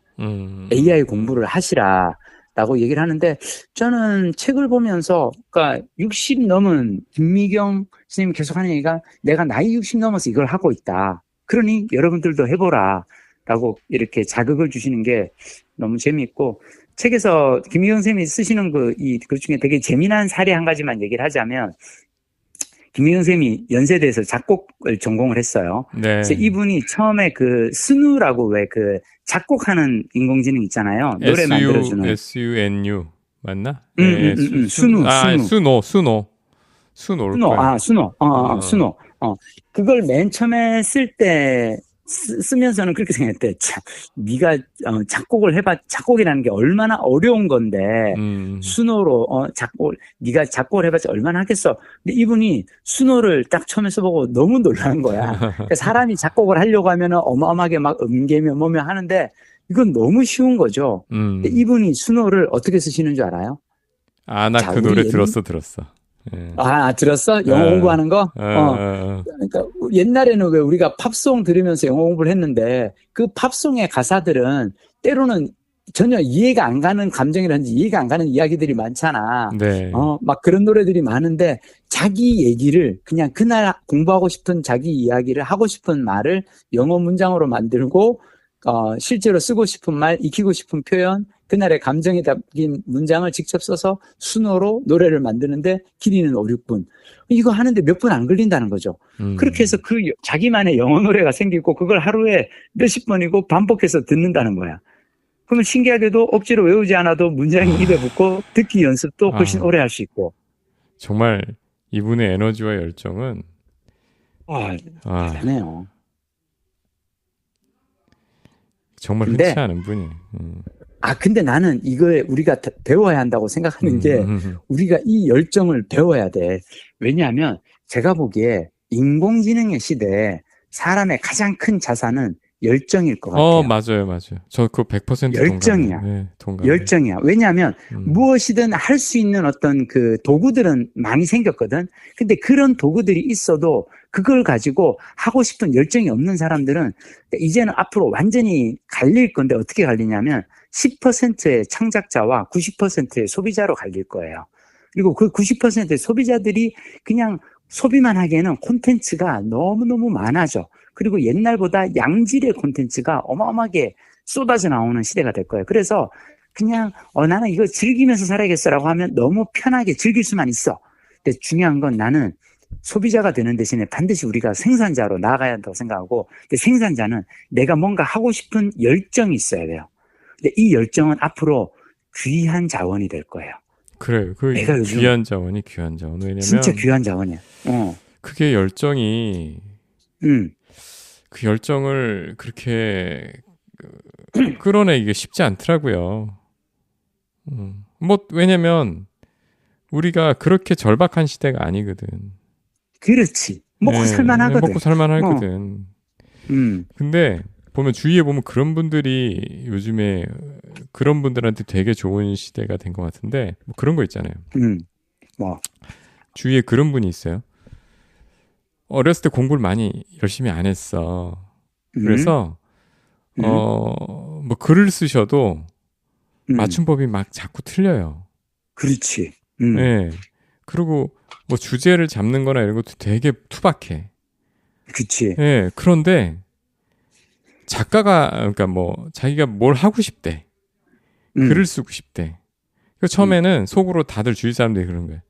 AI 공부를 하시라. 라고 얘기를 하는데 저는 책을 보면서 그러니까 60 넘은 김미경 선생님이 계속 하는 얘기가 내가 나이 60 넘어서 이걸 하고 있다. 그러니 여러분들도 해보라. 라고 이렇게 자극을 주시는 게 너무 재미있고 책에서 김미경 선생님이 쓰시는 그 중에 되게 재미난 사례 한 가지만 얘기를 하자면 김미경 선생님이 연세대에서 작곡을 전공을 했어요. 네. 그래서 이분이 처음에 그 스누라고 왜 그 작곡하는 인공지능 있잖아요. 노래 만들어주는. SUNU 맞나? 수노. 수노. 그걸 맨 처음에 쓸 때 쓰면서는 그렇게 생각했대. 참, 네가 작곡을 해봐. 작곡이라는 게 얼마나 어려운 건데 수노로 네가 작곡을 해봤자 얼마나 하겠어. 근데 이분이 수노를 딱 처음에 써보고 너무 놀란 거야. 그러니까 사람이 작곡을 하려고 하면은 어마어마하게 막 음계며 뭐며 하는데 이건 너무 쉬운 거죠. 근데 이분이 수노를 어떻게 쓰시는 줄 알아요? 나 그 노래 들었어. 예. 들었어? 영어 공부하는 거? 그러니까 옛날에는 왜 우리가 팝송 들으면서 영어 공부를 했는데 그 팝송의 가사들은 때로는 전혀 이해가 안 가는 감정이라든지 이해가 안 가는 이야기들이 많잖아. 네. 막 그런 노래들이 많은데 자기 얘기를 그냥 그날 공부하고 싶은 자기 이야기를 하고 싶은 말을 영어 문장으로 만들고 실제로 쓰고 싶은 말, 익히고 싶은 표현, 그날의 감정이 담긴 문장을 직접 써서 수노로 노래를 만드는데 길이는 5, 6분. 이거 하는데 몇 분 안 걸린다는 거죠. 그렇게 해서 그 자기만의 영어 노래가 생기고 그걸 하루에 몇십 번이고 반복해서 듣는다는 거야. 그러면 신기하게도 억지로 외우지 않아도 문장이 입에 붙고 듣기 연습도 훨씬 오래 할 수 있고. 정말 이분의 에너지와 열정은 대단해요. 정말 흔치 않은 분이에요. 근데 나는 이걸 우리가 배워야 한다고 생각하는 게 우리가 이 열정을 배워야 돼. 왜냐하면 제가 보기에 인공지능의 시대에 사람의 가장 큰 자산은 열정일 것 같아요. 맞아요. 저 그거 100% 열정이야. 동감해요. 열정이야. 왜냐하면 무엇이든 할 수 있는 어떤 그 도구들은 많이 생겼거든. 근데 그런 도구들이 있어도 그걸 가지고 하고 싶은 열정이 없는 사람들은 이제는 앞으로 완전히 갈릴 건데 어떻게 갈리냐면 10%의 창작자와 90%의 소비자로 갈릴 거예요. 그리고 그 90%의 소비자들이 그냥 소비만 하기에는 콘텐츠가 너무너무 많아져. 그리고 옛날보다 양질의 콘텐츠가 어마어마하게 쏟아져 나오는 시대가 될 거예요. 그래서 그냥 나는 이거 즐기면서 살아야겠어라고 하면 너무 편하게 즐길 수만 있어. 근데 중요한 건 나는 소비자가 되는 대신에 반드시 우리가 생산자로 나아가야 한다고 생각하고 근데 생산자는 내가 뭔가 하고 싶은 열정이 있어야 돼요. 근데 이 열정은 앞으로 귀한 자원이 될 거예요. 그래요. 그 귀한 자원. 왜냐면 진짜 귀한 자원이야. 그게 열정이 그 열정을 그렇게 끌어내기가 쉽지 않더라고요. 왜냐면 우리가 그렇게 절박한 시대가 아니거든. 그렇지. 먹고 살만하거든. 먹고 살만하거든. 근데 주위에 보면 그런 분들이 요즘에 그런 분들한테 되게 좋은 시대가 된 것 같은데 그런 거 있잖아요. 주위에 그런 분이 있어요. 어렸을 때 공부를 많이 열심히 안 했어. 그래서 뭐 글을 쓰셔도 맞춤법이 막 자꾸 틀려요. 그렇지. 네. 그리고 뭐 주제를 잡는 거나 이런 것도 되게 투박해. 그치. 네. 그런데 작가가, 그러니까 뭐 자기가 뭘 하고 싶대. 글을 쓰고 싶대. 그 처음에는 속으로 다들 주위 사람들이 그런 거야.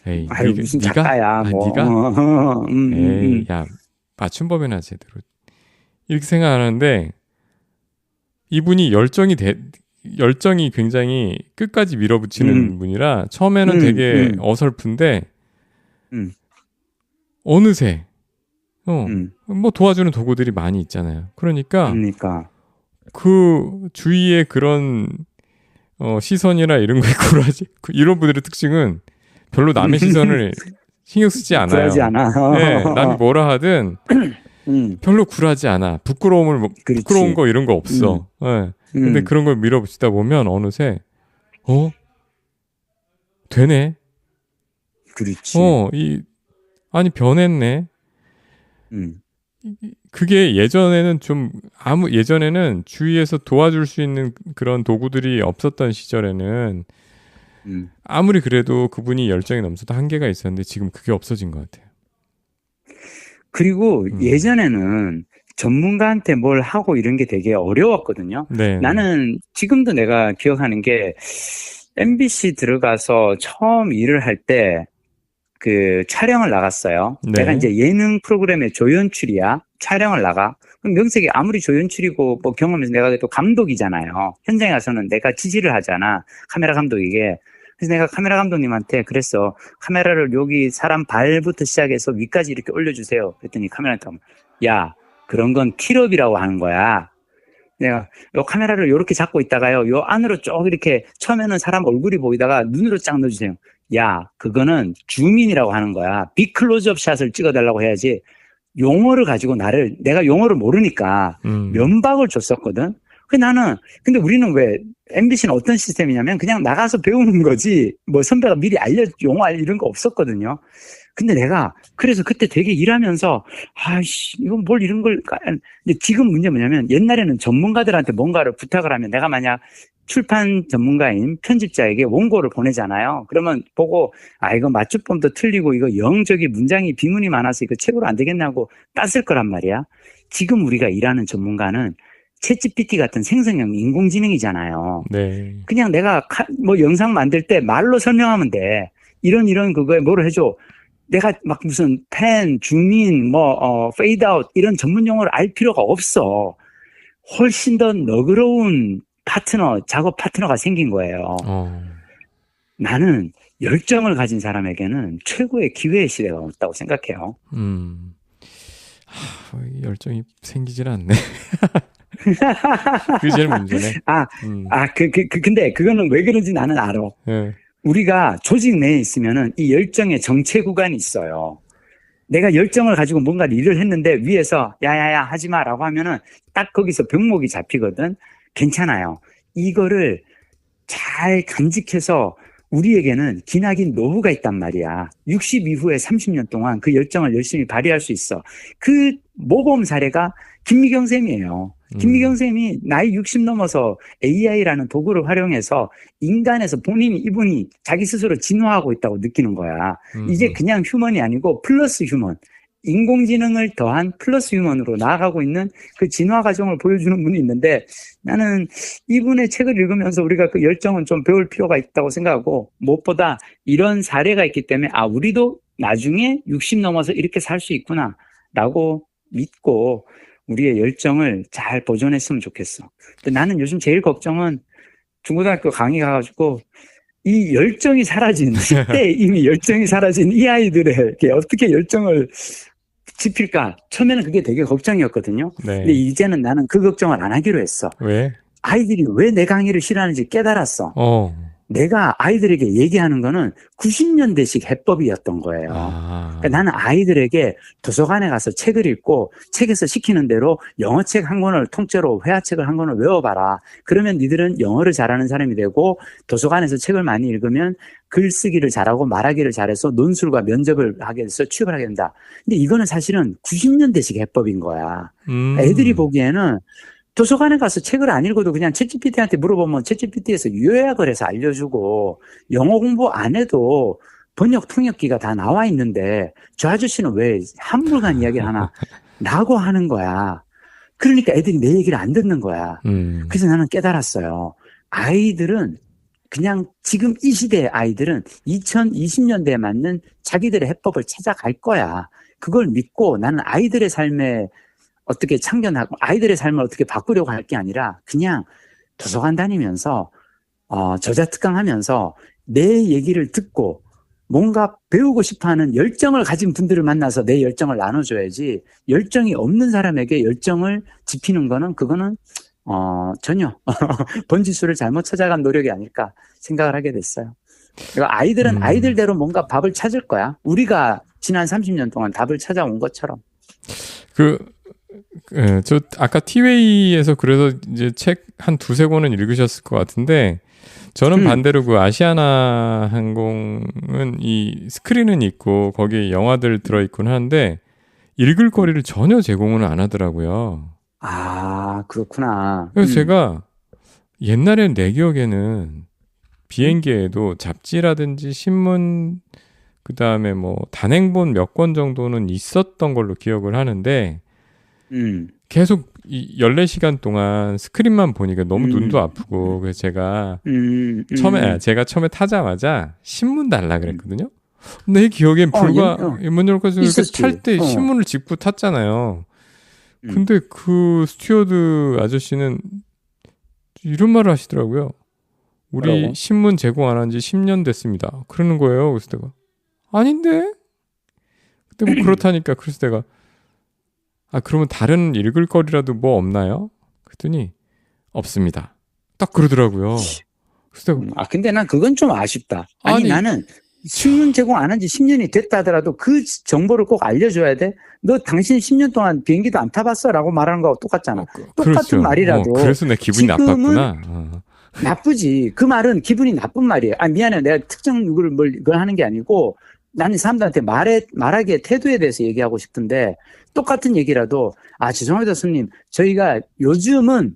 에이, 아유, 무슨 작가야, 뭐. 네가? 에이, 야, 맞춤법이나 제대로. 이렇게 생각하는데, 이분이 열정이 굉장히 끝까지 밀어붙이는 분이라, 처음에는 되게 어설픈데, 어느새, 뭐 도와주는 도구들이 많이 있잖아요. 그러니까, 그 주위에 그런, 시선이나 이런 거에 굴하지, 이런 분들의 특징은 별로 남의 시선을 신경 쓰지 않아요. 굴하지 않아. 네, 남이 뭐라 하든 별로 굴하지 않아. 부끄러운 거 이런 거 없어. 네. 근데 그런 걸 밀어붙이다 보면 어느새 되네. 그렇지. 아니 변했네. 그게 예전에는 예전에는 주위에서 도와줄 수 있는 그런 도구들이 없었던 시절에는 아무리 그래도 그분이 열정이 넘쳐도 한계가 있었는데 지금 그게 없어진 것 같아요. 그리고 예전에는 전문가한테 뭘 하고 이런 게 되게 어려웠거든요. 네. 나는 지금도 내가 기억하는 게 MBC 들어가서 처음 일을 할 때 그 촬영을 나갔어요. 네. 내가 이제 예능 프로그램의 조연출이야. 촬영을 나가. 그럼 명색이 아무리 조연출이고 뭐 경험해서 내가 또 감독이잖아요. 현장에 가서는 내가 지시를 하잖아. 카메라 감독에게. 그래서 내가 카메라 감독님한테 그랬어. 카메라를 여기 사람 발부터 시작해서 위까지 이렇게 올려주세요. 그랬더니 카메라한테 야, 그런 건 킬업이라고 하는 거야. 내가 요 카메라를 이렇게 잡고 있다가요. 요 안으로 쭉 이렇게 처음에는 사람 얼굴이 보이다가 눈으로 쫙 넣어주세요. 야, 그거는 줌인이라고 하는 거야. 빅클로즈업 샷을 찍어달라고 해야지. 용어를 가지고 내가 용어를 모르니까 면박을 줬었거든. 근데 우리는 왜, MBC는 어떤 시스템이냐면 그냥 나가서 배우는 거지, 뭐 선배가 미리 용어 이런 거 없었거든요. 근데 그래서 그때 되게 일하면서, 이건 뭘 이런 걸, 근데 지금 문제 뭐냐면 옛날에는 전문가들한테 뭔가를 부탁을 하면 내가 만약 출판 전문가인 편집자에게 원고를 보내잖아요. 그러면 보고, 이거 맞춤법도 틀리고, 이거 영적이 문장이 비문이 많아서 이거 책으로 안 되겠냐고 땄을 거란 말이야. 지금 우리가 일하는 전문가는 챗GPT 같은 생성형 인공지능이잖아요. 네. 그냥 내가 뭐 영상 만들 때 말로 설명하면 돼. 이런 그거에 뭐를 해줘. 내가 막 무슨 줌인, 페이드 아웃 이런 전문 용어를 알 필요가 없어. 훨씬 더 너그러운 작업 파트너가 생긴 거예요. 나는 열정을 가진 사람에게는 최고의 기회의 시대가 왔다고 생각해요. 열정이 생기질 않네. 그게 제일 문제네. 근데 그거는 왜 그런지 나는 알아. 네. 우리가 조직 내에 있으면은 이 열정의 정체 구간이 있어요. 내가 열정을 가지고 뭔가를 일을 했는데 위에서 야야야 하지 마라고 하면은 딱 거기서 병목이 잡히거든. 괜찮아요. 이거를 잘 간직해서 우리에게는 기나긴 노후가 있단 말이야. 60 이후에 30년 동안 그 열정을 열심히 발휘할 수 있어. 그 모범 사례가 김미경 쌤이에요. 김미경 쌤이 나이 60 넘어서 AI라는 도구를 활용해서 인간에서 이분이 자기 스스로 진화하고 있다고 느끼는 거야. 이게 그냥 휴먼이 아니고 플러스 휴먼. 인공지능을 더한 플러스 휴먼으로 나아가고 있는 그 진화 과정을 보여주는 분이 있는데 나는 이분의 책을 읽으면서 우리가 그 열정은 좀 배울 필요가 있다고 생각하고 무엇보다 이런 사례가 있기 때문에 우리도 나중에 60 넘어서 이렇게 살 수 있구나 라고 믿고 우리의 열정을 잘 보존했으면 좋겠어. 근데 나는 요즘 제일 걱정은 중고등학교 강의 가가지고 이 열정이 사라진 10대 이미 열정이 사라진 이 아이들에게 어떻게 열정을 지필까? 처음에는 그게 되게 걱정이었거든요. 네. 근데 이제는 나는 그 걱정을 안 하기로 했어. 왜? 아이들이 왜 내 강의를 싫어하는지 깨달았어. 내가 아이들에게 얘기하는 거는 90년대식 해법이었던 거예요. 그러니까 나는 아이들에게 도서관에 가서 책을 읽고 책에서 시키는 대로 영어책 한 권을 통째로 회화책을 한 권을 외워봐라. 그러면 니들은 영어를 잘하는 사람이 되고 도서관에서 책을 많이 읽으면 글쓰기를 잘하고 말하기를 잘해서 논술과 면접을 하게 돼서 취업을 하게 된다. 근데 이거는 사실은 90년대식 해법인 거야. 애들이 보기에는 도서관에 가서 책을 안 읽어도 그냥 챗GPT한테 물어보면 챗GPT에서 요약을 해서 알려주고 영어 공부 안 해도 번역 통역기가 다 나와 있는데 저 아저씨는 왜 한물간 이야기를 하나 라고 하는 거야. 그러니까 애들이 내 얘기를 안 듣는 거야. 그래서 나는 깨달았어요. 아이들은 그냥 지금 이 시대의 아이들은 2020년대에 맞는 자기들의 해법을 찾아갈 거야. 그걸 믿고 나는 아이들의 삶에 어떻게 참견하고 아이들의 삶을 어떻게 바꾸려고 할 게 아니라 그냥 도서관 다니면서 저자특강 하면서 내 얘기를 듣고 뭔가 배우고 싶어하는 열정을 가진 분들을 만나서 내 열정을 나눠줘야지 열정이 없는 사람에게 열정을 지피는 거는 그거는 전혀 번지수를 잘못 찾아간 노력이 아닐까 생각을 하게 됐어요. 그러니까 아이들은 아이들대로 뭔가 밥을 찾을 거야. 우리가 지난 30년 동안 답을 찾아온 것처럼. 저 아까 티웨이에서 그래서 이제 책 한 두세 권은 읽으셨을 것 같은데 저는 반대로 그 아시아나 항공은 이 스크린은 있고 거기에 영화들 들어있곤 하는데 읽을 거리를 전혀 제공을 안 하더라고요. 아, 그렇구나. 그래서 제가 옛날엔 내 기억에는 비행기에도 잡지라든지 신문 그다음에 뭐 단행본 몇 권 정도는 있었던 걸로 기억을 하는데 계속 이 14시간 동안 스크린만 보니까 너무 눈도 아프고 그래서 제가 처음에 타자마자 신문 달라 그랬거든요. 내 기억엔 불과 문 열고 탈 때 신문을 짚고 탔잖아요. 근데 그 스튜어드 아저씨는 이런 말을 하시더라고요. 우리 뭐라고? 신문 제공 안 한 지 10년 됐습니다. 그러는 거예요. 그래서 내가 아닌데? 그때 뭐 그렇다니까. 그래서 내가 그러면 다른 읽을 거리라도 뭐 없나요? 그랬더니 없습니다. 딱 그러더라고요. 그래서 내가 근데 난 그건 좀 아쉽다. 아니 나는 신문 제공 안 한 지 10년이 됐다 하더라도 그 정보를 꼭 알려줘야 돼? 너 당신 10년 동안 비행기도 안 타봤어? 라고 말하는 거하고 똑같잖아. 똑같은 그렇죠. 말이라도. 그래서 내 기분이 나빴구나. 나쁘지. 그 말은 기분이 나쁜 말이에요. 미안해. 내가 특정 누구를 그걸 하는 게 아니고 나는 사람들한테 말하기의 태도에 대해서 얘기하고 싶은데 똑같은 얘기라도 죄송합니다 손님. 저희가 요즘은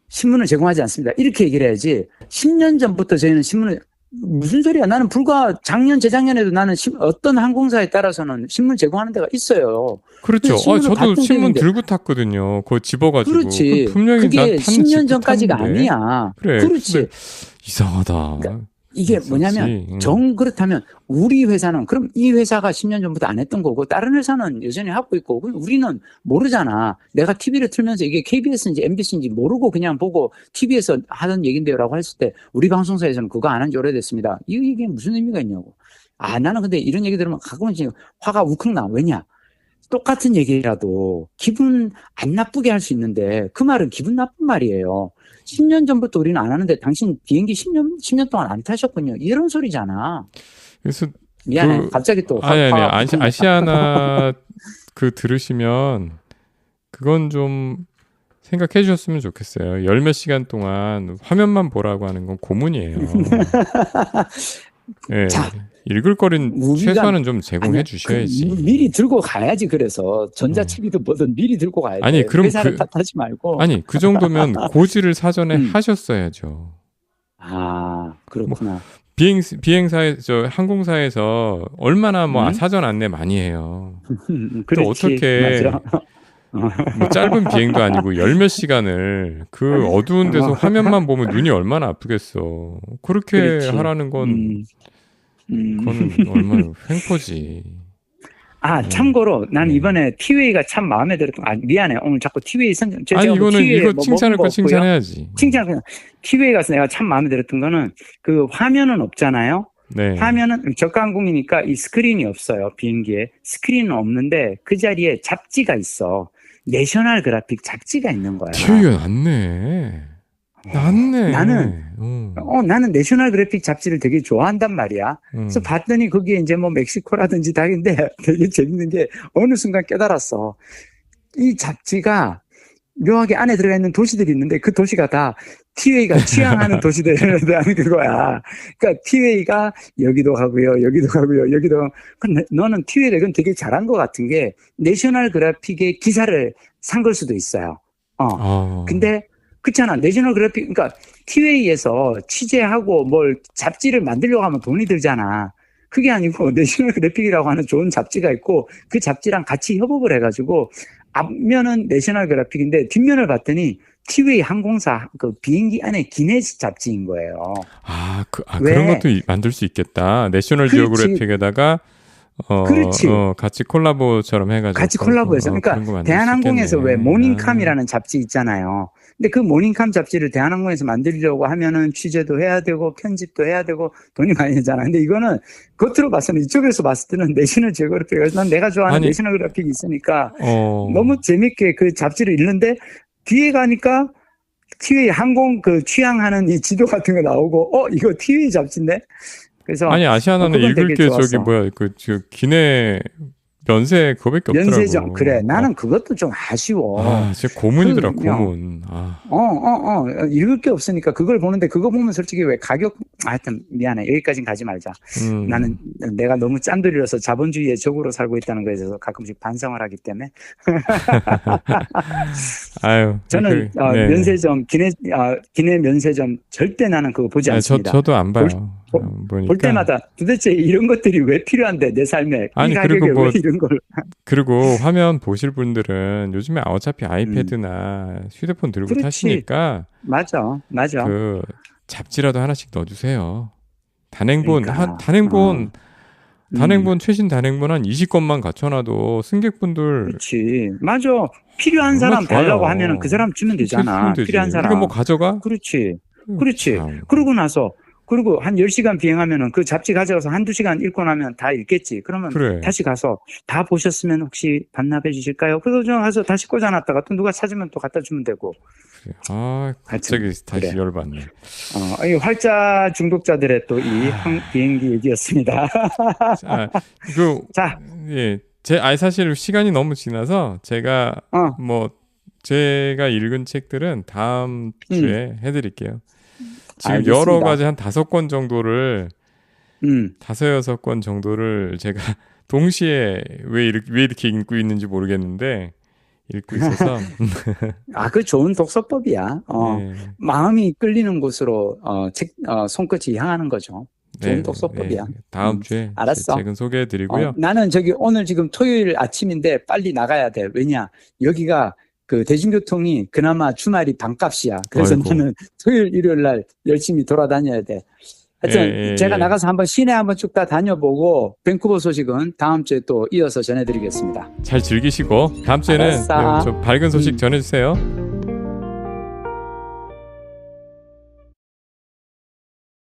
신문을 제공하지 않습니다. 이렇게 얘기를 해야지 10년 전부터 저희는 신문을 무슨 소리야. 나는 불과 작년 재작년에도 나는 어떤 항공사에 따라서는 신문 제공하는 데가 있어요. 그렇죠. 저도 신문 들고 탔거든요. 그거 집어가지고. 그렇지. 분명히 그게 10년 전까지가 아니야. 그래. 그렇지. 이상하다. 그러니까 이게 뭐냐면 그렇다면 우리 회사는 그럼 이 회사가 10년 전부터 안 했던 거고 다른 회사는 여전히 하고 있고 우리는 모르잖아. 내가 TV를 틀면서 이게 KBS인지 MBC인지 모르고 그냥 보고 TV에서 하던 얘긴데요라고 했을 때 우리 방송사에서는 그거 안 한 지 오래됐습니다. 이게 무슨 의미가 있냐고. 나는 근데 이런 얘기 들으면 가끔씩 화가 울컥 나. 왜냐? 똑같은 얘기라도 기분 안 나쁘게 할 수 있는데 그 말은 기분 나쁜 말이에요. 10년 전부터 우리는 안 하는데 당신 비행기 10년 동안 안 타셨군요. 이런 소리잖아. 그래서 미안해. 갑자기 또 아시아나 들으시면 그건 좀 생각해 주셨으면 좋겠어요. 열 몇 시간 동안 화면만 보라고 하는 건 고문이에요. 네. 자, 읽을 거리는 최소한은 좀 제공해 주셔야지. 미리 들고 가야지. 그래서 전자책이든 뭐든 미리 들고 가야지. 그럼 회사를 탓하지 말고. 그 정도면 고지를 사전에 하셨어야죠. 그렇구나. 비행사에서 항공사에서 얼마나 사전 안내 많이 해요. 또 어떻게 뭐 짧은 비행도 아니고 열 몇 시간을 그 어두운 데서 화면만 보면 눈이 얼마나 아프겠어. 그렇게 하라는 건 그거는 얼마나 횡포지. 참고로 난 이번에 티웨이가 참 마음에 들었던. 미안해. 오늘 자꾸 티웨이 선전. 이거 칭찬할 거 칭찬해야지. 티웨이 가서 내가 참 마음에 들었던 거는 그 화면은 없잖아요. 네. 화면은 저가 항공이니까 이 스크린이 없어요. 비행기에 스크린은 없는데 그 자리에 잡지가 있어. 내셔널 그래픽 잡지가 있는 거야. 티웨이가 낫네. 낫네. 나는 내셔널 그래픽 잡지를 되게 좋아한단 말이야. 그래서 봤더니 거기에 이제 뭐 멕시코라든지 다인데 되게 재밌는 게 어느 순간 깨달았어. 이 잡지가 묘하게 안에 들어가 있는 도시들이 있는데 그 도시가 다 티웨이가 취향하는 도시들이라는 그거야. 그러니까 티웨이가 여기도 가고요, 여기도 가고요, 여기도. 너는 티웨이가 이건 되게 잘한 것 같은 게 내셔널 그래픽의 기사를 산 걸 수도 있어요. 근데 그렇잖아. 내셔널 그래픽, 그러니까 티웨이에서 취재하고 뭘 잡지를 만들려고 하면 돈이 들잖아. 그게 아니고 내셔널 그래픽이라고 하는 좋은 잡지가 있고 그 잡지랑 같이 협업을 해가지고 앞면은 내셔널 그래픽인데 뒷면을 봤더니 티웨이 항공사 그 비행기 안에 기내식 잡지인 거예요. 그런 것도 만들 수 있겠다. 내셔널 지오그래픽에다가 그렇지. 같이 콜라보처럼 해가지고. 같이 콜라보해서. 그러니까 대한항공에서 왜 모닝캄이라는 잡지 있잖아요. 근데 그 모닝캄 잡지를 대한항공에서 만들려고 하면은 취재도 해야 되고 편집도 해야 되고 돈이 많이 들잖아. 근데 이거는 겉으로 봤으면 이쪽에서 봤을 때는 내셔널 지오그래픽, 난 내가 좋아하는 내셔널 그래픽이 있으니까 너무 재밌게 그 잡지를 읽는데 뒤에 가니까 티웨이 항공 그 취향하는 이 지도 같은 거 나오고 이거 티웨이 잡지인데? 그래서 아시아나는 읽을 게 저기 기내 면세 그거밖에 없더라고. 면세점. 그래. 나는 그것도 좀 아쉬워. 진짜 고문이더라, 고문. 읽을 게 없으니까 그걸 보는데 그거 보면 솔직히 왜 가격, 하여튼 미안해. 여기까지는 가지 말자. 나는 내가 너무 짠돌이라서 자본주의의 적으로 살고 있다는 거에 대해서 가끔씩 반성을 하기 때문에. 저는 면세점, 기내 면세점 절대 나는 그거 보지 않습니다. 저도 안 봐요. 볼 때마다 도대체 이런 것들이 왜 필요한데 내 삶에 이 가격에 왜 이런 걸. 그리고 화면 보실 분들은 요즘에 어차피 아이패드나 휴대폰 들고 타시니까 맞아 그 잡지라도 하나씩 넣어주세요. 단행본 최신 단행본 한 20권만 갖춰놔도 승객분들. 그렇지. 맞아. 필요한 사람 달라고 하면은 그 사람 주면 되잖아. 필요한 사람. 이거 뭐 가져가? 그렇지. 그러고 나서 그리고 한 10시간 비행하면은 그 잡지 가져가서 한두 시간 읽고 나면 다 읽겠지. 그러면 다시 가서 다 보셨으면 혹시 반납해 주실까요? 그래서 저 가서 다시 꽂아놨다가 또 누가 찾으면 또 갖다 주면 되고. 갑자기 다시 열받네. 이 활자 중독자들의 또 이 비행기 얘기였습니다. 사실 시간이 너무 지나서 제가 제가 읽은 책들은 다음 주에 해드릴게요. 지금 알겠습니다. 여러 가지 한 5권 정도를 5-6권 정도를 제가 동시에 왜 이렇게 읽고 있는지 모르겠는데 읽고 있어서 그 좋은 독서법이야. 마음이 끌리는 곳으로 손끝이 향하는 거죠. 좋은 독서법이야. 다음 주에 알았어. 책은 소개해드리고요. 나는 오늘 지금 토요일 아침인데 빨리 나가야 돼. 왜냐 여기가 그 대중교통이 그나마 주말이 반값이야. 그래서 나는 토요일, 일요일 날 열심히 돌아다녀야 돼. 하여튼 제가 나가서 한번 시내 한번 쭉 다 다녀보고 밴쿠버 소식은 다음 주에 또 이어서 전해드리겠습니다. 잘 즐기시고 다음 주에는 좀 밝은 소식 전해주세요.